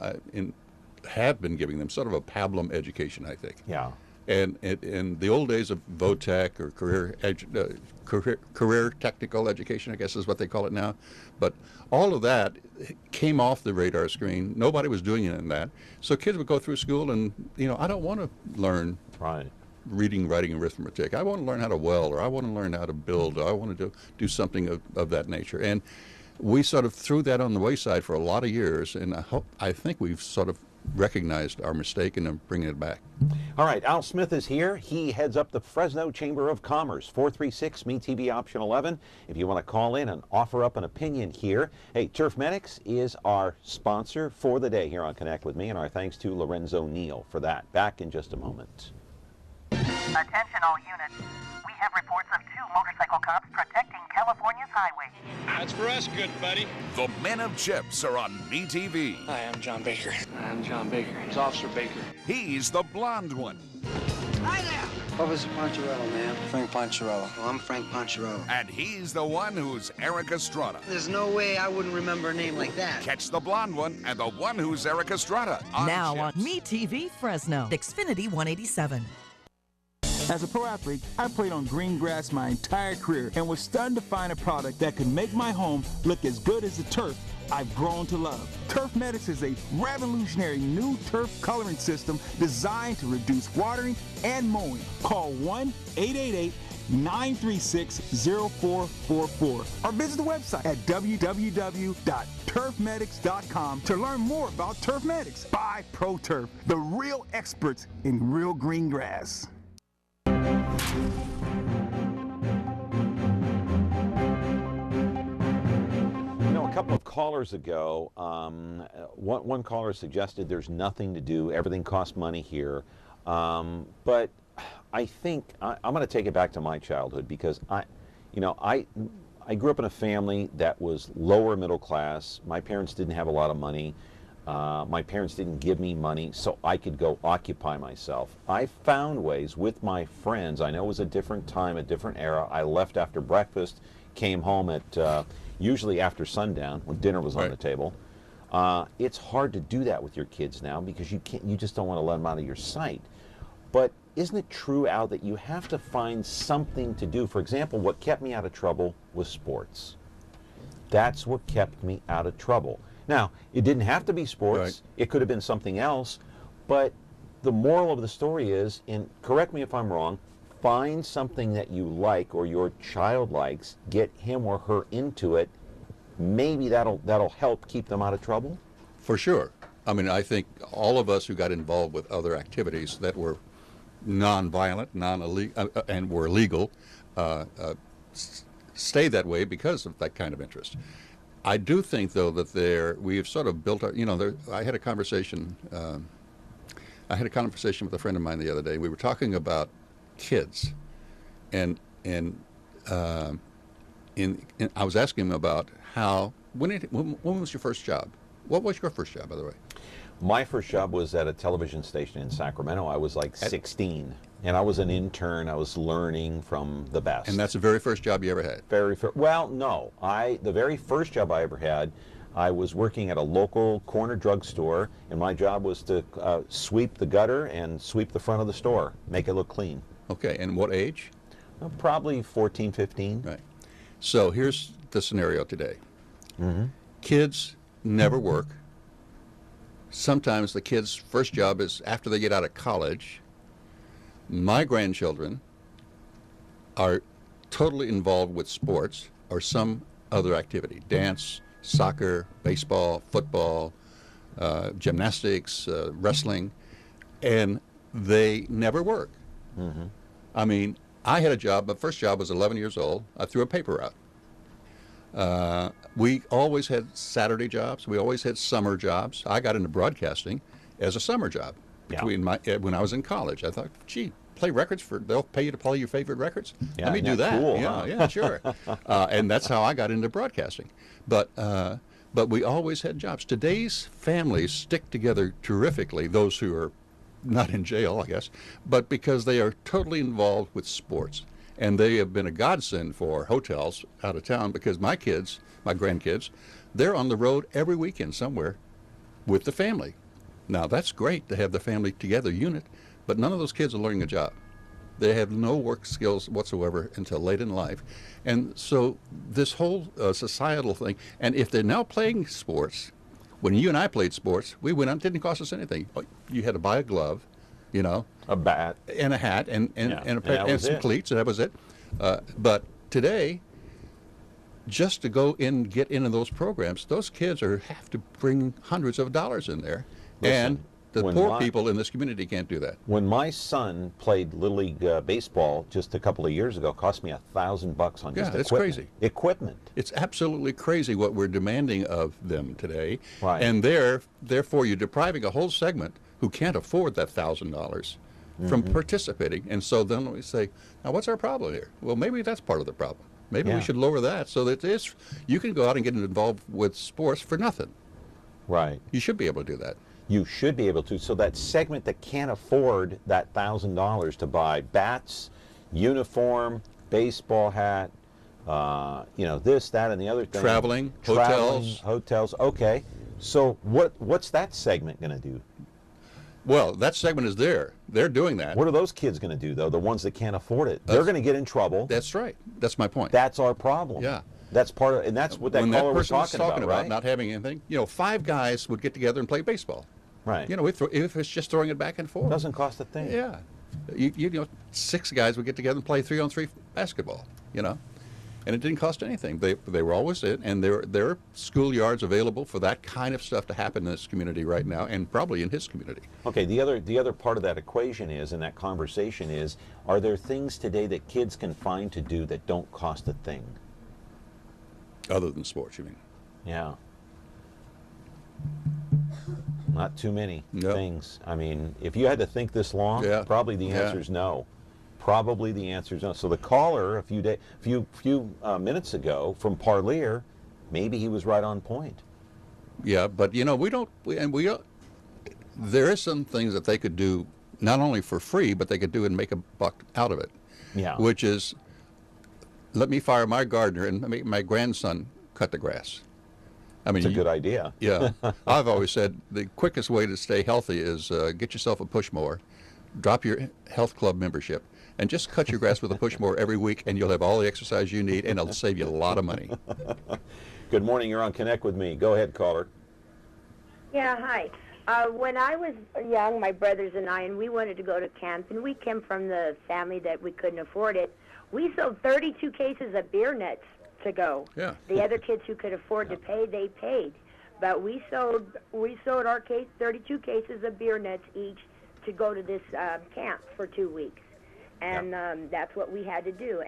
[SPEAKER 7] have been giving them sort of a pablum education, I think.
[SPEAKER 5] Yeah.
[SPEAKER 7] And in the old days of VOTEC or career technical education, I guess is what they call it now, but all of that came off the radar screen. Nobody was doing it in that. So kids would go through school and, I don't want to learn reading, writing, and arithmetic. I want to learn how to weld, or I want to learn how to build, or I want to do something of that nature. And we sort of threw that on the wayside for a lot of years, and I think we've sort of recognized our mistake and are bringing it back.
[SPEAKER 5] All right, Al Smith is here. He heads up the Fresno Chamber of Commerce. 436-ME-TV option 11 if you want to call in and offer up an opinion here. Hey, Turf Medics is our sponsor for the day here on Connect With Me, and our thanks to Lorenzo Neal for that. Back in just a moment.
[SPEAKER 14] Attention all units. We have reports of 2 motorcycle cops protecting California's highways.
[SPEAKER 15] That's for us, good buddy.
[SPEAKER 16] The Men of Chips are on MeTV.
[SPEAKER 15] Hi, I'm John Baker. I'm John Baker. It's Officer Baker.
[SPEAKER 16] He's the blonde one.
[SPEAKER 15] Hi there. Officer Poncherello, man. Frank Poncherello. Oh, I'm Frank Poncherello.
[SPEAKER 16] And he's the one who's Eric Estrada.
[SPEAKER 15] There's no way I wouldn't remember a name like that.
[SPEAKER 16] Catch the blonde one and the one who's Eric Estrada on
[SPEAKER 11] now
[SPEAKER 16] Chips.
[SPEAKER 11] On MeTV Fresno, Xfinity 187.
[SPEAKER 1] As a pro athlete, I played on green grass my entire career and was stunned to find a product that could make my home look as good as the turf I've grown to love. Turf Medics is a revolutionary new turf coloring system designed to reduce watering and mowing. Call 1-888-936-0444 or visit the website at www.turfmedics.com to learn more about Turf Medics by Pro Turf, the real experts in real green grass.
[SPEAKER 5] A couple of callers ago, one caller suggested there's nothing to do, everything costs money here, but I think I'm going to take it back to my childhood, because I grew up in a family that was lower middle class. My parents didn't have a lot of money. My parents didn't give me money so I could go occupy myself. I found ways with my friends. I know it was a different time, a different era. I left after breakfast, came home at usually after sundown when dinner was on the table. It's hard to do that with your kids now because you just don't want to let them out of your sight. But isn't it true, Al, that you have to find something to do? For example, what kept me out of trouble was sports. That's what kept me out of trouble. Now, it didn't have to be sports. Right. It could have been something else. But the moral of the story is, and correct me if I'm wrong, find something that you like or your child likes, get him or her into it. Maybe that'll help keep them out of trouble?
[SPEAKER 7] For sure. I mean, I think all of us who got involved with other activities that were non-violent, and were legal, stay that way because of that kind of interest. I do think, though, that we have sort of built our, I had a conversation with a friend of mine the other day. We were talking about kids, and I was asking him about when was your first job? What was your first job, by the way?
[SPEAKER 5] My first job was at a television station in Sacramento. I was like 16, and I was an intern. I was learning from the best.
[SPEAKER 7] And that's the very first job you ever had?
[SPEAKER 5] Well, no. The very first job I ever had, I was working at a local corner drugstore, and my job was to sweep the gutter and sweep the front of the store, make it look clean.
[SPEAKER 7] Okay, and what age?
[SPEAKER 5] Probably 14, 15.
[SPEAKER 7] Right. So here's the scenario today.
[SPEAKER 5] Mm-hmm.
[SPEAKER 7] Kids never work. Sometimes the kids' first job is after they get out of college. My grandchildren are totally involved with sports or some other activity, dance, soccer, baseball, football, gymnastics, wrestling, and they never work.
[SPEAKER 5] Mm-hmm.
[SPEAKER 7] I mean, I had a job. My first job was 11 years old. I threw a paper out. We always had Saturday jobs. We always had summer jobs. I got into broadcasting as a summer job when I was in college. I thought, gee, play records they'll pay you to play your favorite records?
[SPEAKER 5] Yeah,
[SPEAKER 7] let me do that.
[SPEAKER 5] Cool,
[SPEAKER 7] yeah,
[SPEAKER 5] huh?
[SPEAKER 7] Yeah, sure. And that's how I got into broadcasting. But we always had jobs. Today's families stick together terrifically, those who are not in jail, I guess, but because they are totally involved with sports. And they have been a godsend for hotels out of town because my grandkids, they're on the road every weekend somewhere with the family. Now, that's great to have the family together unit, but none of those kids are learning a job. They have no work skills whatsoever until late in life. And so this whole societal thing, and if they're now playing sports, when you and I played sports, we went out, it didn't cost us anything. You had to buy a glove,
[SPEAKER 5] a bat,
[SPEAKER 7] and a hat, and some cleats, and that was it. But today, just to go in, get into those programs, those kids have to bring hundreds of dollars in there, and the poor people in this community can't do that.
[SPEAKER 5] When my son played Little League baseball just a couple of years ago, it cost me $1,000 on just equipment.
[SPEAKER 7] Yeah, it's crazy.
[SPEAKER 5] Equipment.
[SPEAKER 7] It's absolutely crazy what we're demanding of them today.
[SPEAKER 5] Right.
[SPEAKER 7] And therefore, you're depriving a whole segment who can't afford that $1,000 from participating. And so then we say, now what's our problem here? Well, maybe that's part of the problem. Maybe we should lower that so that you can go out and get involved with sports for nothing.
[SPEAKER 5] Right.
[SPEAKER 7] You should be able to do that.
[SPEAKER 5] You should be able to. So that segment that can't afford that $1,000 to buy bats, uniform, baseball hat, this, that, and the other thing.
[SPEAKER 7] Traveling,
[SPEAKER 5] hotels. Okay. So what's that segment going to do?
[SPEAKER 7] Well, that segment is there. They're doing that.
[SPEAKER 5] What are those kids going to do, though, the ones that can't afford it? They're going to get in trouble.
[SPEAKER 7] That's right. That's my point.
[SPEAKER 5] That's our problem.
[SPEAKER 7] Yeah.
[SPEAKER 5] That's part of, and that's what that caller was talking about, right?
[SPEAKER 7] Not having anything. 5 guys would get together and play baseball.
[SPEAKER 5] Right.
[SPEAKER 7] If it's just throwing it back and forth.
[SPEAKER 5] It doesn't cost a thing.
[SPEAKER 7] Yeah. 6 guys would get together and play 3-on-3 basketball, And it didn't cost anything. They were always in, and there are schoolyards available for that kind of stuff to happen in this community right now, and probably in his community.
[SPEAKER 5] Okay, the other part of that equation is, in that conversation is, are there things today that kids can find to do that don't cost a thing?
[SPEAKER 7] Other than sports, you mean?
[SPEAKER 5] Yeah. Not too many things. I mean, if you had to think this long, probably the answer is no. Probably the answer is no. So the caller a few minutes ago from Parlier, maybe he was right on point.
[SPEAKER 7] Yeah, but there is some things that they could do not only for free, but they could do and make a buck out of it.
[SPEAKER 5] Yeah.
[SPEAKER 7] Which is, let me fire my gardener and make my grandson cut the grass. I mean,
[SPEAKER 5] it's a good idea.
[SPEAKER 7] Yeah. I've always said the quickest way to stay healthy is get yourself a push mower, drop your health club membership, and just cut your grass with a push mower every week, and you'll have all the exercise you need, and it'll save you a lot of money.
[SPEAKER 5] Good morning. You're on Connect with Me. Go ahead, caller.
[SPEAKER 10] Yeah, hi. When I was young, my brothers and I, and we wanted to go to camp, and we came from the family that we couldn't afford it, we sold 32 cases of beer nuts to go.
[SPEAKER 7] Yeah.
[SPEAKER 10] The other kids who could afford to pay, they paid. But we sold our 32 cases of beer nuts each to go to this camp for 2 weeks. And that's what we had to do.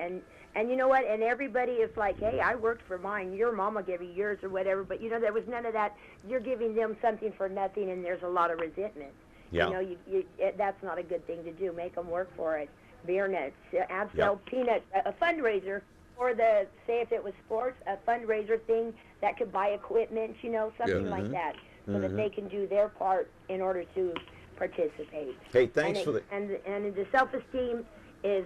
[SPEAKER 10] And you know what? And everybody is like, hey, I worked for mine. Your mama gave you yours or whatever. But, you know, there was none of that. You're giving them something for nothing, and there's a lot of resentment.
[SPEAKER 5] Yeah.
[SPEAKER 10] You know, that's not a good thing to do. Make them work for it. Beer nuts, Amstel peanuts, a fundraiser for the, say if it was sports, a fundraiser thing that could buy equipment, you know, something like that, so that they can do their part in order to participate.
[SPEAKER 5] Hey, thanks
[SPEAKER 10] and
[SPEAKER 5] for the...
[SPEAKER 10] And the self-esteem is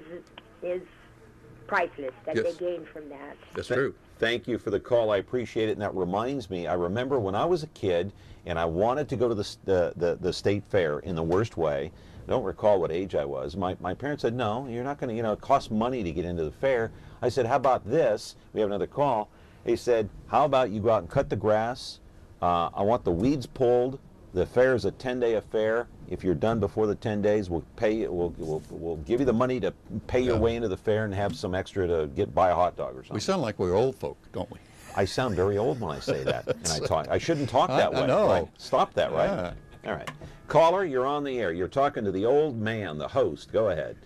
[SPEAKER 10] priceless that they gain from that.
[SPEAKER 7] That's true.
[SPEAKER 5] Thank you for the call. I appreciate it. And that reminds me, I remember when I was a kid and I wanted to go to the state fair in the worst way. I don't recall what age I was. My parents said, no, you're not going to, you know, it costs money to get into the fair. I said, how about this? We have another call. They said, how about you go out and cut the grass? I want the weeds pulled. The fair is a 10-day affair. If you're done before the 10 days, we'll pay you. We'll give you the money to pay your way into the fair and have some extra to buy a hot dog or something.
[SPEAKER 7] We sound like we're old folk, don't we?
[SPEAKER 5] I sound very old when I say that, and I talk. I shouldn't talk that way.
[SPEAKER 7] I know.
[SPEAKER 5] Right? Stop that, right? All right. Caller, you're on the air. You're talking to the old man, the host. Go ahead.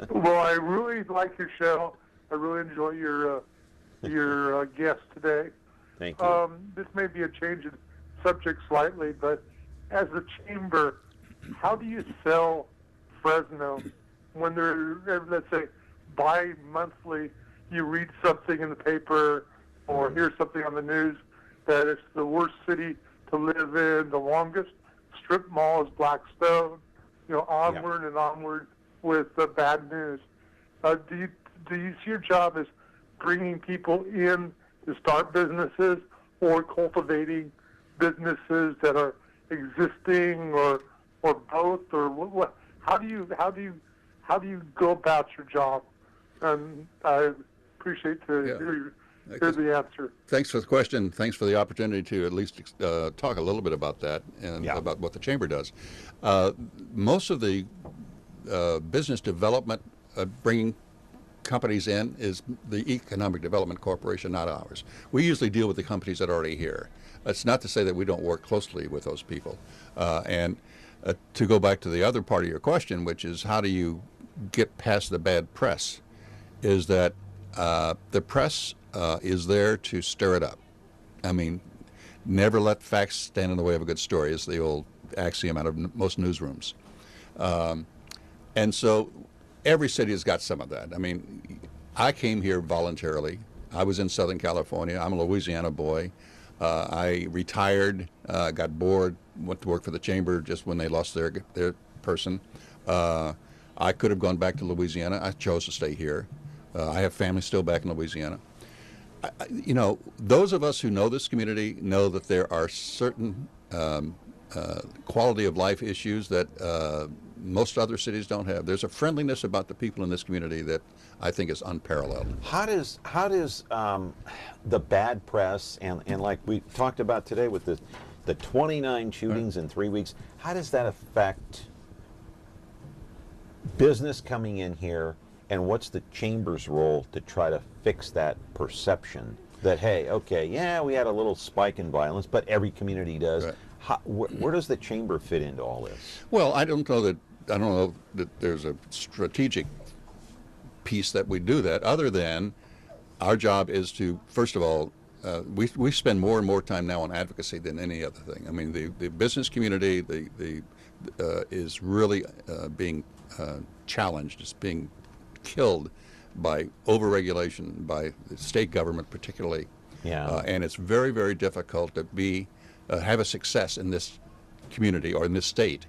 [SPEAKER 17] Well, I really like your show. I really enjoy your guest today.
[SPEAKER 5] Thank you.
[SPEAKER 17] This may be a change in subject slightly, but as a chamber, how do you sell Fresno when they're, let's say, bi-monthly, you read something in the paper or hear something on the news that it's the worst city to live in, the longest strip mall is Blackstone, you know, onward and onward with bad news. Do you see your job as bringing people in to start businesses or cultivating businesses that are existing, or both, or what? How do you go about your job? And I appreciate to hear the answer.
[SPEAKER 7] Thanks for the question. Thanks for the opportunity to at least talk a little bit about that and about what the Chamber does. Most of the business development, bringing companies in, is the Economic Development Corporation, not ours. We usually deal with the companies that are already here. That's not to say that we don't work closely with those people. And to go back to the other part of your question, which is how do you get past the bad press, is that the press is there to stir it up. I mean, never let facts stand in the way of a good story is the old axiom out of most newsrooms. And so every city has got some of that. I mean, I came here voluntarily. I was in Southern California. I'm a Louisiana boy. I retired, got bored, went to work for the Chamber just when they lost their person. I could have gone back to Louisiana. I chose to stay here. I have family still back in Louisiana. You know, those of us who know this community know that there are certain quality of life issues that most other cities don't have. There's a friendliness about the people in this community that I think is unparalleled.
[SPEAKER 5] How does the bad press and like we talked about today with the 29 shootings in 3 weeks, how does that affect business coming in here, and what's the Chamber's role to try to fix that perception that, hey, okay, yeah, we had a little spike in violence, but every community does.
[SPEAKER 7] Right.
[SPEAKER 5] Where does the Chamber fit into all this?
[SPEAKER 7] Well, I don't know that there's a strategic piece that we do that, other than our job is to, first of all, we spend more and more time now on advocacy than any other thing. I mean, the business community is really being challenged. It's being killed by overregulation, by the state government particularly.
[SPEAKER 5] Yeah.
[SPEAKER 7] And it's very, very difficult to have a success in this community or in this state.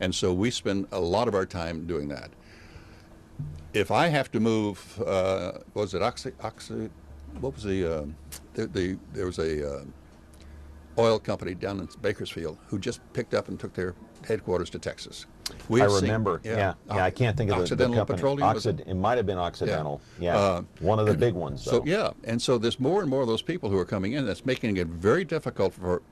[SPEAKER 7] And so we spend a lot of our time doing that. If I have to move, what was it, what was there was a oil company down in Bakersfield who just picked up and took their headquarters to Texas.
[SPEAKER 5] I remember, I can't think of
[SPEAKER 7] Occidental
[SPEAKER 5] the company.
[SPEAKER 7] Petroleum.
[SPEAKER 5] It might have been Occidental. Yeah, one of the big ones, though.
[SPEAKER 7] So, and so there's more and more of those people who are coming in. That's making it very difficult for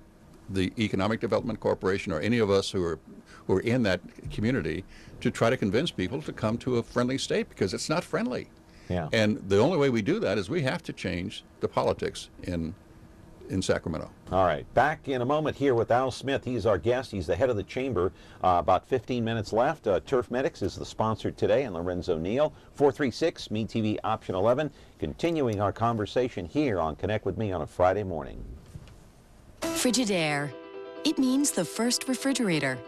[SPEAKER 7] the Economic Development Corporation or any of us who are in that community to try to convince people to come to a friendly state, because it's not friendly.
[SPEAKER 5] Yeah.
[SPEAKER 7] And the only way we do that is we have to change the politics in in Sacramento.
[SPEAKER 5] All right, back in a moment here with Al Smith. He's our guest. He's the head of the chamber. About 15 minutes left. Turf Medics is the sponsor today, and Lorenzo Neal. 436 MeTV option 11. Continuing our conversation here on Connect with Me on a Friday morning.
[SPEAKER 3] Frigidaire. It means the first refrigerator.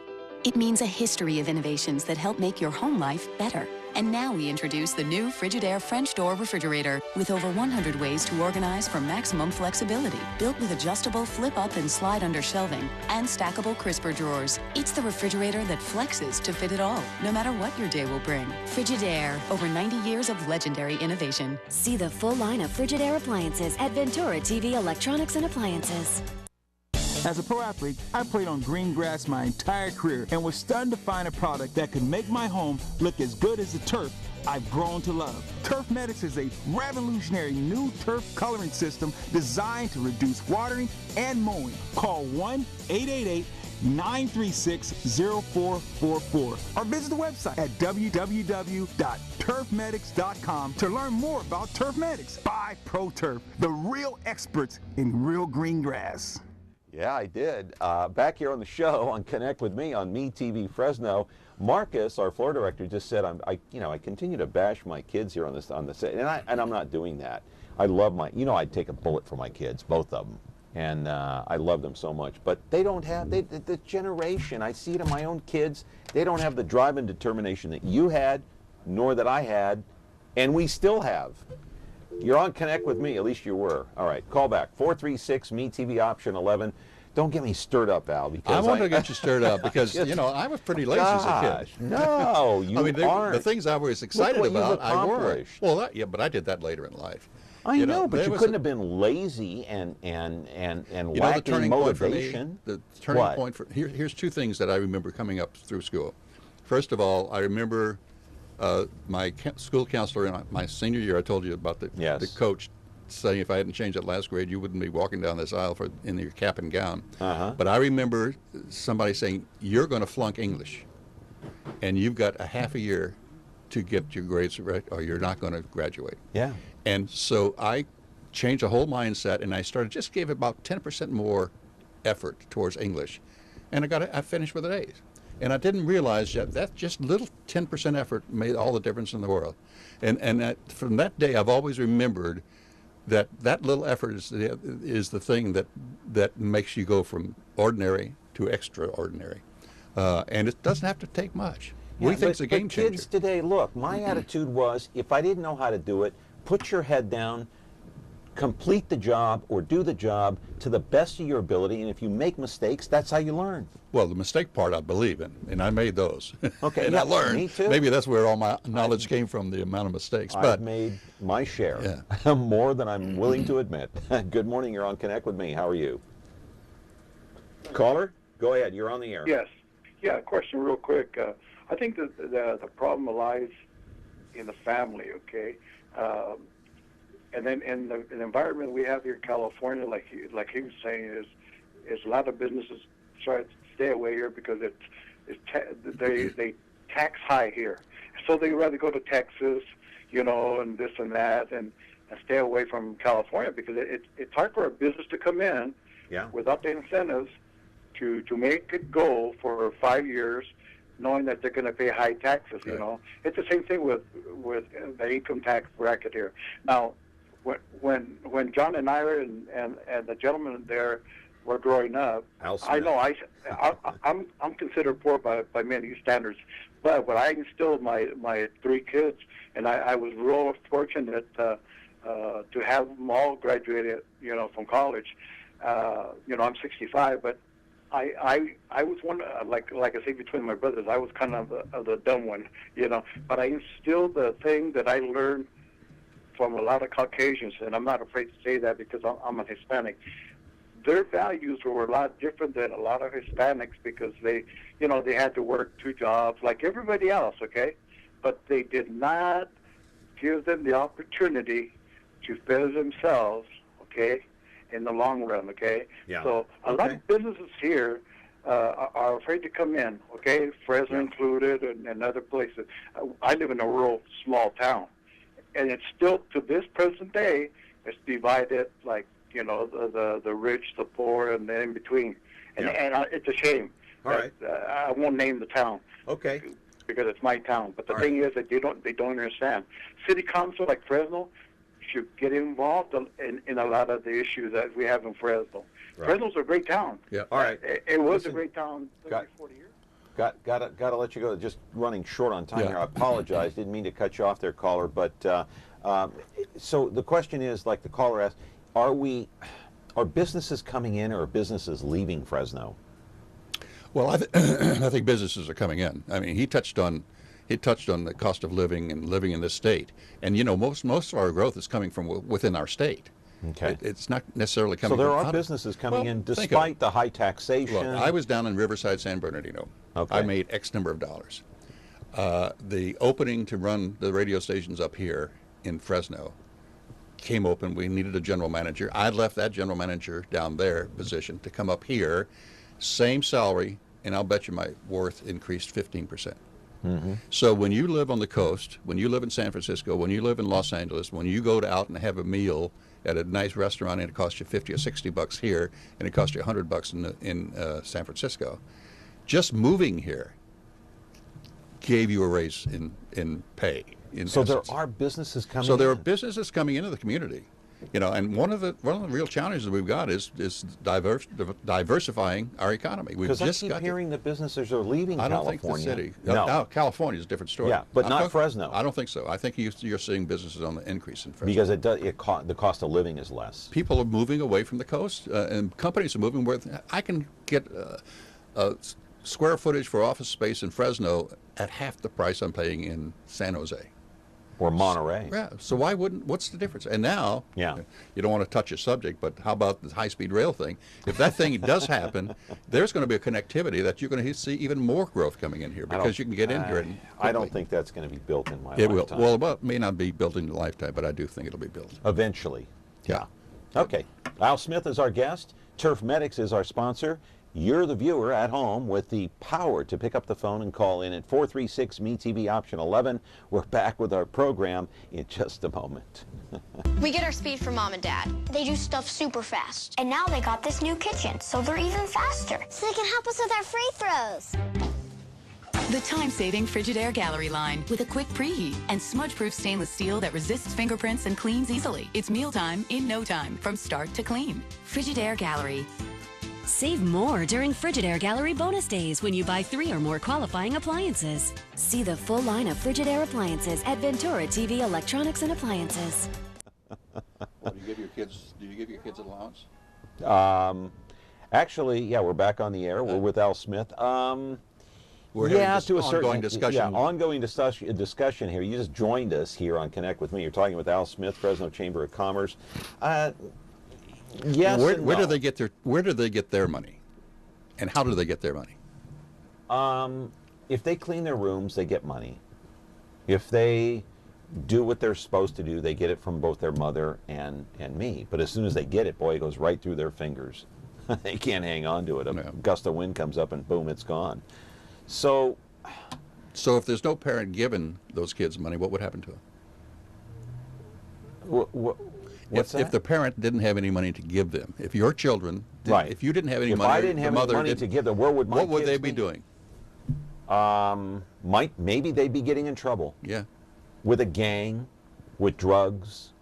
[SPEAKER 3] It means a history of innovations that help make your home life better. And now we introduce the new Frigidaire French door refrigerator with over 100 ways to organize for maximum flexibility. Built with adjustable flip up and slide under shelving and stackable crisper drawers. It's the refrigerator that flexes to fit it all, no matter what your day will bring. Frigidaire, over 90 years of legendary innovation.
[SPEAKER 4] See the full line of Frigidaire appliances at Ventura TV Electronics and Appliances.
[SPEAKER 1] As a pro athlete, I played on green grass my entire career and was stunned to find a product that could make my home look as good as the turf I've grown to love. Turf Medics is a revolutionary new turf coloring system designed to reduce watering and mowing. Call 1-888-936-0444 or visit the website at www.turfmedics.com to learn more about Turf Medics by Pro Turf, the real experts in real green grass.
[SPEAKER 5] Yeah, I did. Back here on the show on Connect with Me on MeTV Fresno, Marcus, our floor director, just said, I continue to bash my kids here on the set, and I'm not doing that. I love I'd take a bullet for my kids, both of them, and I love them so much. But they don't have the generation. I see it in my own kids. They don't have the drive and determination that you had, nor that I had, and we still have. You're on Connect with Me, at least you were. All right, call back, 436 MeTV option 11. Don't get me stirred up, Al, because
[SPEAKER 7] I want to get you stirred up because, I was pretty lazy as a kid.
[SPEAKER 5] No, you aren't.
[SPEAKER 7] The things I was excited about, I weren't. Well, but I did that later in life.
[SPEAKER 5] I know, but you couldn't have been lazy and lacking motivation.
[SPEAKER 7] The turning point for here's two things that I remember coming up through school. First of all, I remember my school counselor in my senior year, I told you about the coach saying if I hadn't changed that last grade, you wouldn't be walking down this aisle in your cap and gown. But I remember somebody saying, you're going to flunk English, and you've got a half a year to get your grades right, or you're not going to graduate.
[SPEAKER 5] Yeah.
[SPEAKER 7] And so I changed the whole mindset, and I just gave about 10% more effort towards English, and I finished with an A. And I didn't realize that just little 10% effort made all the difference in the world. And from that day, I've always remembered that little effort is the thing that makes you go from ordinary to extraordinary. And it doesn't have to take much.
[SPEAKER 5] Yeah,
[SPEAKER 7] we think it's a game changer.
[SPEAKER 5] Kids today, look, my attitude was, if I didn't know how to do it, put your head down, complete the job or do the job to the best of your ability, and if you make mistakes, that's how you learn.
[SPEAKER 7] Well, the mistake part I believe in, and I made those.
[SPEAKER 5] Okay,
[SPEAKER 7] and I learned.
[SPEAKER 5] Me too.
[SPEAKER 7] Maybe that's where all my knowledge came from, the amount of mistakes.
[SPEAKER 5] I've made my share, more than I'm willing to admit. Good morning, you're on Connect with Me. How are you? Caller, go ahead, you're on the air.
[SPEAKER 18] Yes. Yeah, question real quick. I think that the problem lies in the family, okay? And then in the environment we have here in California, like he was saying, is a lot of businesses try to stay away here because they tax high here, so they rather go to Texas, and this and that, and stay away from California because it's hard for a business to come in without the incentives to make it go for 5 years, knowing that they're going to pay high taxes.
[SPEAKER 7] Right.
[SPEAKER 18] It's the same thing with the income tax bracket here. Now, when John and I and the gentleman there were growing up, I know I'm considered poor by many standards, but when I instilled my three kids, and I was real fortunate to have them all graduated, from college. I'm 65, but I was one, like I say, between my brothers, I was kind of the dumb one, but I instilled the thing that I learned from a lot of Caucasians, and I'm not afraid to say that because I'm a Hispanic. Their values were a lot different than a lot of Hispanics because they had to work two jobs like everybody else, okay? But they did not give them the opportunity to better themselves, okay, in the long run, okay?
[SPEAKER 5] Yeah.
[SPEAKER 18] So a lot of businesses here are afraid to come in, okay, Fresno included and other places. I live in a rural, small town. And it's still, to this present day, it's divided like, you know, the rich, the poor, and the in between. And, it's a shame.
[SPEAKER 5] All right.
[SPEAKER 18] I won't name the town.
[SPEAKER 5] Okay.
[SPEAKER 18] Because it's my town. But the thing is that they don't understand. City council like Fresno should get involved in a lot of the issues that we have in Fresno.
[SPEAKER 5] Right.
[SPEAKER 18] Fresno's a great town.
[SPEAKER 5] Yeah. All right.
[SPEAKER 18] It was a great town 30, 40 years.
[SPEAKER 5] Got to let you go. Just running short on time here. I apologize. Didn't mean to cut you off there, caller. But so the question is, like the caller asked, are businesses coming in or are businesses leaving Fresno?
[SPEAKER 7] Well, I think businesses are coming in. I mean, he touched on the cost of living and living in this state, and you know, most of our growth is coming from within our state.
[SPEAKER 5] Okay.
[SPEAKER 7] It's not necessarily coming.
[SPEAKER 5] So there
[SPEAKER 7] from
[SPEAKER 5] are businesses coming in despite the high taxation.
[SPEAKER 7] Look, I was down in Riverside, San Bernardino.
[SPEAKER 5] Okay.
[SPEAKER 7] I made X number of dollars. The opening to run the radio stations up here in Fresno came open. We needed a general manager. I left that general manager down there position to come up here, same salary, and I'll bet you my worth increased 15%.
[SPEAKER 5] Mm-hmm.
[SPEAKER 7] So when you live on the coast, when you live in San Francisco, when you live in Los Angeles, when you go out and have a meal at a nice restaurant and it costs you $50 or $60 here, and it costs you $100 in San Francisco, just moving here gave you a raise in pay.
[SPEAKER 5] So there are businesses coming.
[SPEAKER 7] So there are businesses coming into the community, you know, and one of the real challenges we've got is diversifying our economy. We've
[SPEAKER 5] just
[SPEAKER 7] just
[SPEAKER 5] keep
[SPEAKER 7] got
[SPEAKER 5] hearing that businesses are leaving
[SPEAKER 7] I don't
[SPEAKER 5] California.
[SPEAKER 7] think the city.
[SPEAKER 5] No.
[SPEAKER 7] Now California is a different story.
[SPEAKER 5] Yeah, but
[SPEAKER 7] I'm
[SPEAKER 5] not
[SPEAKER 7] talking-
[SPEAKER 5] Fresno.
[SPEAKER 7] I don't think so. I think you're seeing businesses on the increase in Fresno.
[SPEAKER 5] Because the cost of living is less.
[SPEAKER 7] People are moving away from the coast, and companies are moving where I can get square footage for office space in Fresno at half the price I'm paying in San Jose.
[SPEAKER 5] Or Monterey.
[SPEAKER 7] Yeah. So what's the difference? And now, you don't want to touch a subject, but how about the high-speed rail thing? If that thing does happen, there's going to be a connectivity that you're going to see even more growth coming in here because you can get in here.
[SPEAKER 5] I don't think that's going to be built in my
[SPEAKER 7] It
[SPEAKER 5] lifetime.
[SPEAKER 7] will. Well, it may not be built in your lifetime, but I do think it'll be built.
[SPEAKER 5] Eventually.
[SPEAKER 7] Yeah.
[SPEAKER 5] Okay. Al Smith is our guest. Turf Medics is our sponsor. You're the viewer at home with the power to pick up the phone and call in at 436-MeTV option 11. We're back with our program in just a moment.
[SPEAKER 2] We get our speed from Mom and Dad. They do stuff super fast. And now they got this new kitchen, so they're even faster. So they can help us with our free throws.
[SPEAKER 3] The time-saving Frigidaire Gallery line with a quick preheat and smudge-proof stainless steel that resists fingerprints and cleans easily. It's mealtime in no time, from start to clean. Frigidaire Gallery.
[SPEAKER 4] Save more during Frigidaire Gallery bonus days when you buy 3 or more qualifying appliances. See the full line of Frigidaire appliances at Ventura TV Electronics and Appliances.
[SPEAKER 7] Do you give your kids allowance?
[SPEAKER 5] Actually, yeah, we're back on the air. We're with Al Smith.
[SPEAKER 7] We're having
[SPEAKER 5] to a certain
[SPEAKER 7] ongoing discussion.
[SPEAKER 5] Yeah, ongoing discussion here. You just joined us here on Connect with Me. You're talking with Al Smith, Fresno Chamber of Commerce. Yes.
[SPEAKER 7] Where do they get their money, and how do they get their money?
[SPEAKER 5] If they clean their rooms, they get money. If they do what they're supposed to do, they get it from both their mother and me. But as soon as they get it, boy, it goes right through their fingers. They can't hang on to it. A gust of wind comes up and boom, it's gone. So
[SPEAKER 7] if there's no parent giving those kids money, what would happen to them? If the parent didn't have any money to give them, if your children, if you didn't have any money,
[SPEAKER 5] if I didn't have any money to give them, where would my
[SPEAKER 7] what would
[SPEAKER 5] kids
[SPEAKER 7] they be doing?
[SPEAKER 5] Maybe they'd be getting in trouble.
[SPEAKER 7] Yeah.
[SPEAKER 5] With a gang, with drugs,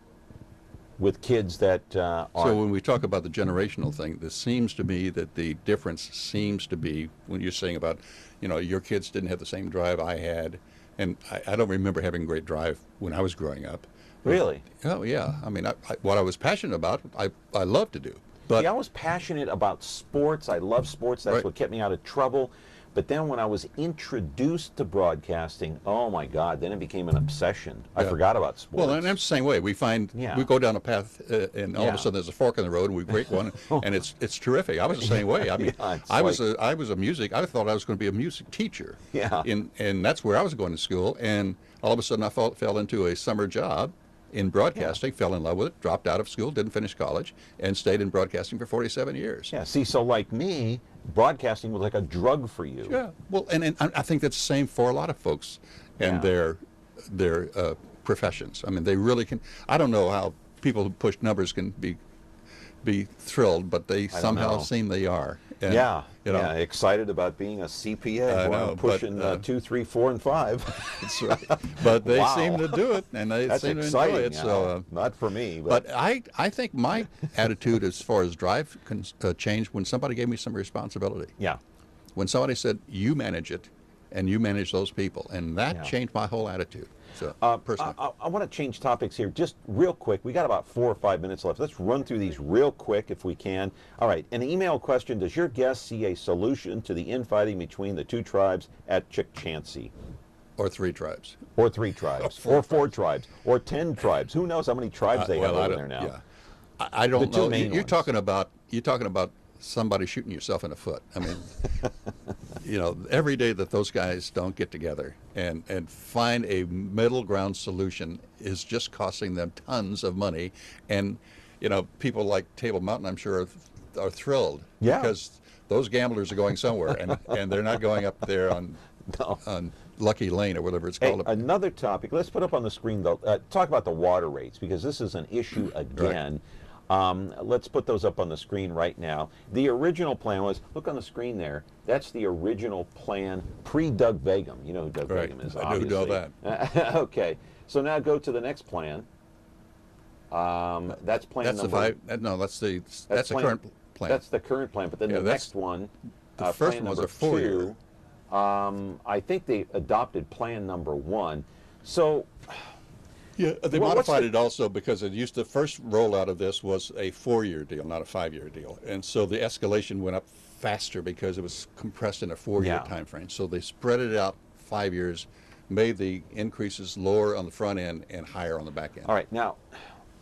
[SPEAKER 5] with kids that are.
[SPEAKER 7] So when we talk about the generational thing, this seems to me that the difference seems to be when you're saying about, your kids didn't have the same drive I had, and I don't remember having a great drive when I was growing up.
[SPEAKER 5] Really?
[SPEAKER 7] Oh yeah. I mean, what I was passionate about, I love to do. But
[SPEAKER 5] see, I was passionate about sports. I love sports. That's what kept me out of trouble. But then when I was introduced to broadcasting, oh my God, then it became an obsession. I forgot about sports.
[SPEAKER 7] Well, and I'm the same way. We go down a path, and all of a sudden there's a fork in the road, and we break one, and it's terrific. I was the same way. I mean, I thought I was going to be a music teacher.
[SPEAKER 5] Yeah.
[SPEAKER 7] And that's where I was going to school, and all of a sudden I fell into a summer job in broadcasting, fell in love with it, dropped out of school, didn't finish college, and stayed in broadcasting for 47 years.
[SPEAKER 5] Yeah, see, so like me, broadcasting was like a drug for you.
[SPEAKER 7] Yeah, well, and I think that's the same for a lot of folks and their professions. I mean, they really can. I don't know how people who push numbers can be be thrilled, but they somehow seem they are. And,
[SPEAKER 5] yeah,
[SPEAKER 7] you know,
[SPEAKER 5] yeah, excited about being a CPA.
[SPEAKER 7] I know,
[SPEAKER 5] pushing 2, 3, 4, and 5.
[SPEAKER 7] That's right. But they
[SPEAKER 5] Wow.
[SPEAKER 7] seem to do it, and they
[SPEAKER 5] That's
[SPEAKER 7] seem to
[SPEAKER 5] exciting.
[SPEAKER 7] enjoy it. So,
[SPEAKER 5] not for me.
[SPEAKER 7] But I think my attitude as far as drive changed when somebody gave me some responsibility.
[SPEAKER 5] Yeah.
[SPEAKER 7] When somebody said, you manage it, and you manage those people, and that
[SPEAKER 5] Yeah.
[SPEAKER 7] changed my whole attitude. So, personally.
[SPEAKER 5] I want to change topics here just real quick. We got about 4 or 5 minutes left. Let's run through these real quick if we can. All right, an email question. Does your guest see a solution to the infighting between the 2 tribes at Chickchansey?
[SPEAKER 7] Or 3 tribes.
[SPEAKER 5] Or 3 tribes. Or 4 tribes. Or 10 tribes. Who knows how many tribes they have over there now?
[SPEAKER 7] Yeah. I don't
[SPEAKER 5] The 2
[SPEAKER 7] know.
[SPEAKER 5] main
[SPEAKER 7] You're
[SPEAKER 5] ones.
[SPEAKER 7] talking about somebody shooting yourself in the foot. I mean, you know, every day that those guys don't get together and find a middle ground solution is just costing them tons of money. And, you know, people like Table Mountain, I'm sure, are thrilled because those gamblers are going somewhere and they're not going up there on Lucky Lane or whatever it's called.
[SPEAKER 5] Hey, another topic. Let's put up on the screen, though. Talk about the water rates, because this is an issue again. Let's put those up on the screen right now. The original plan was, look on the screen there, that's the original plan pre-Doug Begum. You know who Doug Begum is,
[SPEAKER 7] I do know
[SPEAKER 5] that. Okay, so now go to the next plan. That's plan
[SPEAKER 7] That's
[SPEAKER 5] number...
[SPEAKER 7] that's the current plan.
[SPEAKER 5] That's the current plan, but then the next one,
[SPEAKER 7] the first
[SPEAKER 5] plan
[SPEAKER 7] one was
[SPEAKER 5] number
[SPEAKER 7] a 4-year.
[SPEAKER 5] 2, I think they adopted plan number 1. So...
[SPEAKER 7] Yeah, they
[SPEAKER 5] Well, what's
[SPEAKER 7] modified
[SPEAKER 5] the-
[SPEAKER 7] it also because the first rollout of this was a 4-year deal, not a 5-year deal. And so the escalation went up faster because it was compressed in a 4-year time frame. So they spread it out 5 years, made the increases lower on the front end and higher on the back end.
[SPEAKER 5] All right, now,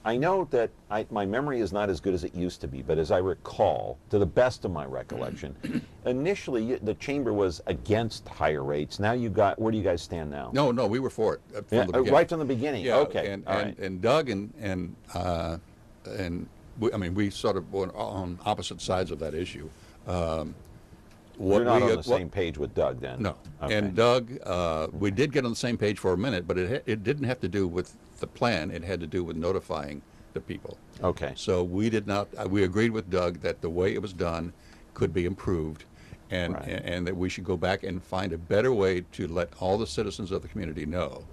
[SPEAKER 5] I know that my memory is not as good as it used to be, but as I recall, to the best of my recollection, initially the chamber was against higher rates. Now where do you guys stand now?
[SPEAKER 7] No, we were for it from the beginning.
[SPEAKER 5] Right from the beginning.
[SPEAKER 7] Yeah,
[SPEAKER 5] okay.
[SPEAKER 7] And Doug and we sort of were on opposite sides of that issue.
[SPEAKER 5] You're not on the same page with Doug then?
[SPEAKER 7] No.
[SPEAKER 5] Okay.
[SPEAKER 7] And Doug, we did get on the same page for a minute, but it didn't have to do with the plan. It had to do with notifying the people.
[SPEAKER 5] Okay.
[SPEAKER 7] So we did not. We agreed with Doug that the way it was done could be improved, and that we should go back and find a better way to let all the citizens of the community know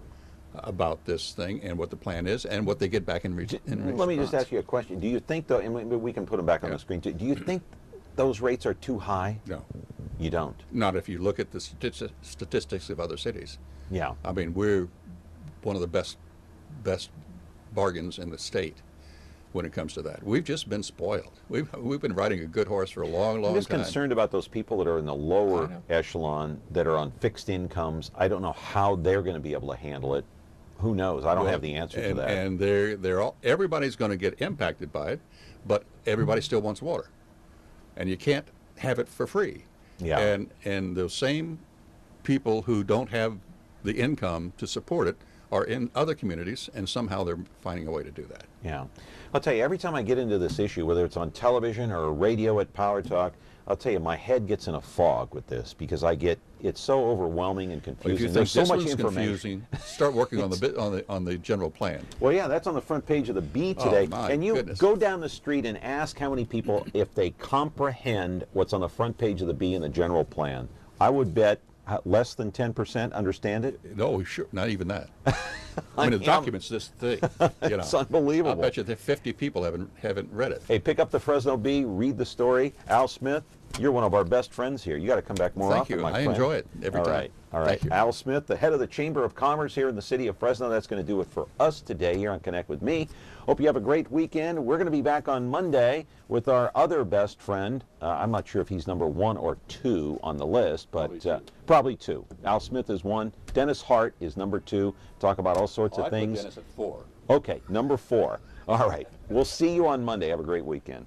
[SPEAKER 7] about this thing and what the plan is and what they get back in response.
[SPEAKER 5] Let me just ask you a question. Do you think, though, and we can put them back on the screen too, do you think those rates are too high?
[SPEAKER 7] No.
[SPEAKER 5] You don't?
[SPEAKER 7] Not if you look at the statistics of other cities.
[SPEAKER 5] Yeah.
[SPEAKER 7] I mean, we're one of the best bargains in the state when it comes to that. We've just been spoiled. We've been riding a good horse for a long
[SPEAKER 5] I'm just
[SPEAKER 7] time.
[SPEAKER 5] concerned about those people that are in the lower echelon that are on fixed incomes. I don't know how they're going to be able to handle it. Who knows? I don't have the answer to that.
[SPEAKER 7] And everybody's going to get impacted by it, but everybody still wants water, and you can't have it for free.
[SPEAKER 5] Yeah.
[SPEAKER 7] And those same people who don't have the income to support it are in other communities, and somehow they're finding a way to do that.
[SPEAKER 5] Yeah. I'll tell you, every time I get into this issue, whether it's on television or radio at Power Talk, I'll tell you, my head gets in a fog with this because it's so overwhelming and confusing.
[SPEAKER 7] If you think
[SPEAKER 5] There's so
[SPEAKER 7] this
[SPEAKER 5] much
[SPEAKER 7] one's
[SPEAKER 5] information.
[SPEAKER 7] confusing, start working on the general plan.
[SPEAKER 5] Well, yeah, that's on the front page of the Bee today.
[SPEAKER 7] Oh, my
[SPEAKER 5] and you
[SPEAKER 7] goodness.
[SPEAKER 5] go down the street and ask how many people, if they comprehend what's on the front page of the Bee and the general plan. I would bet less than 10% understand it.
[SPEAKER 7] No, sure, not even that. I mean, it documents this thing.
[SPEAKER 5] It's unbelievable.
[SPEAKER 7] I bet you that 50 people haven't read it.
[SPEAKER 5] Hey, pick up the Fresno Bee, read the story. Al Smith, you're one of our best friends here. You got to come back more
[SPEAKER 7] Thank
[SPEAKER 5] often,
[SPEAKER 7] you.
[SPEAKER 5] my friend.
[SPEAKER 7] I enjoy it every time.
[SPEAKER 5] All right. All right.
[SPEAKER 7] Thank you.
[SPEAKER 5] Al Smith, the head of the Chamber of Commerce here in the city of Fresno. That's going to do it for us today here on Connect with Me. Hope you have a great weekend. We're going to be back on Monday with our other best friend. I'm not sure if he's number 1 or 2 on the list, but probably 2. Al Smith is 1. Dennis Hart is number 2. Talk about all sorts of things.
[SPEAKER 7] I put Dennis at 4.
[SPEAKER 5] Okay, number 4. All right. We'll see you on Monday. Have a great weekend.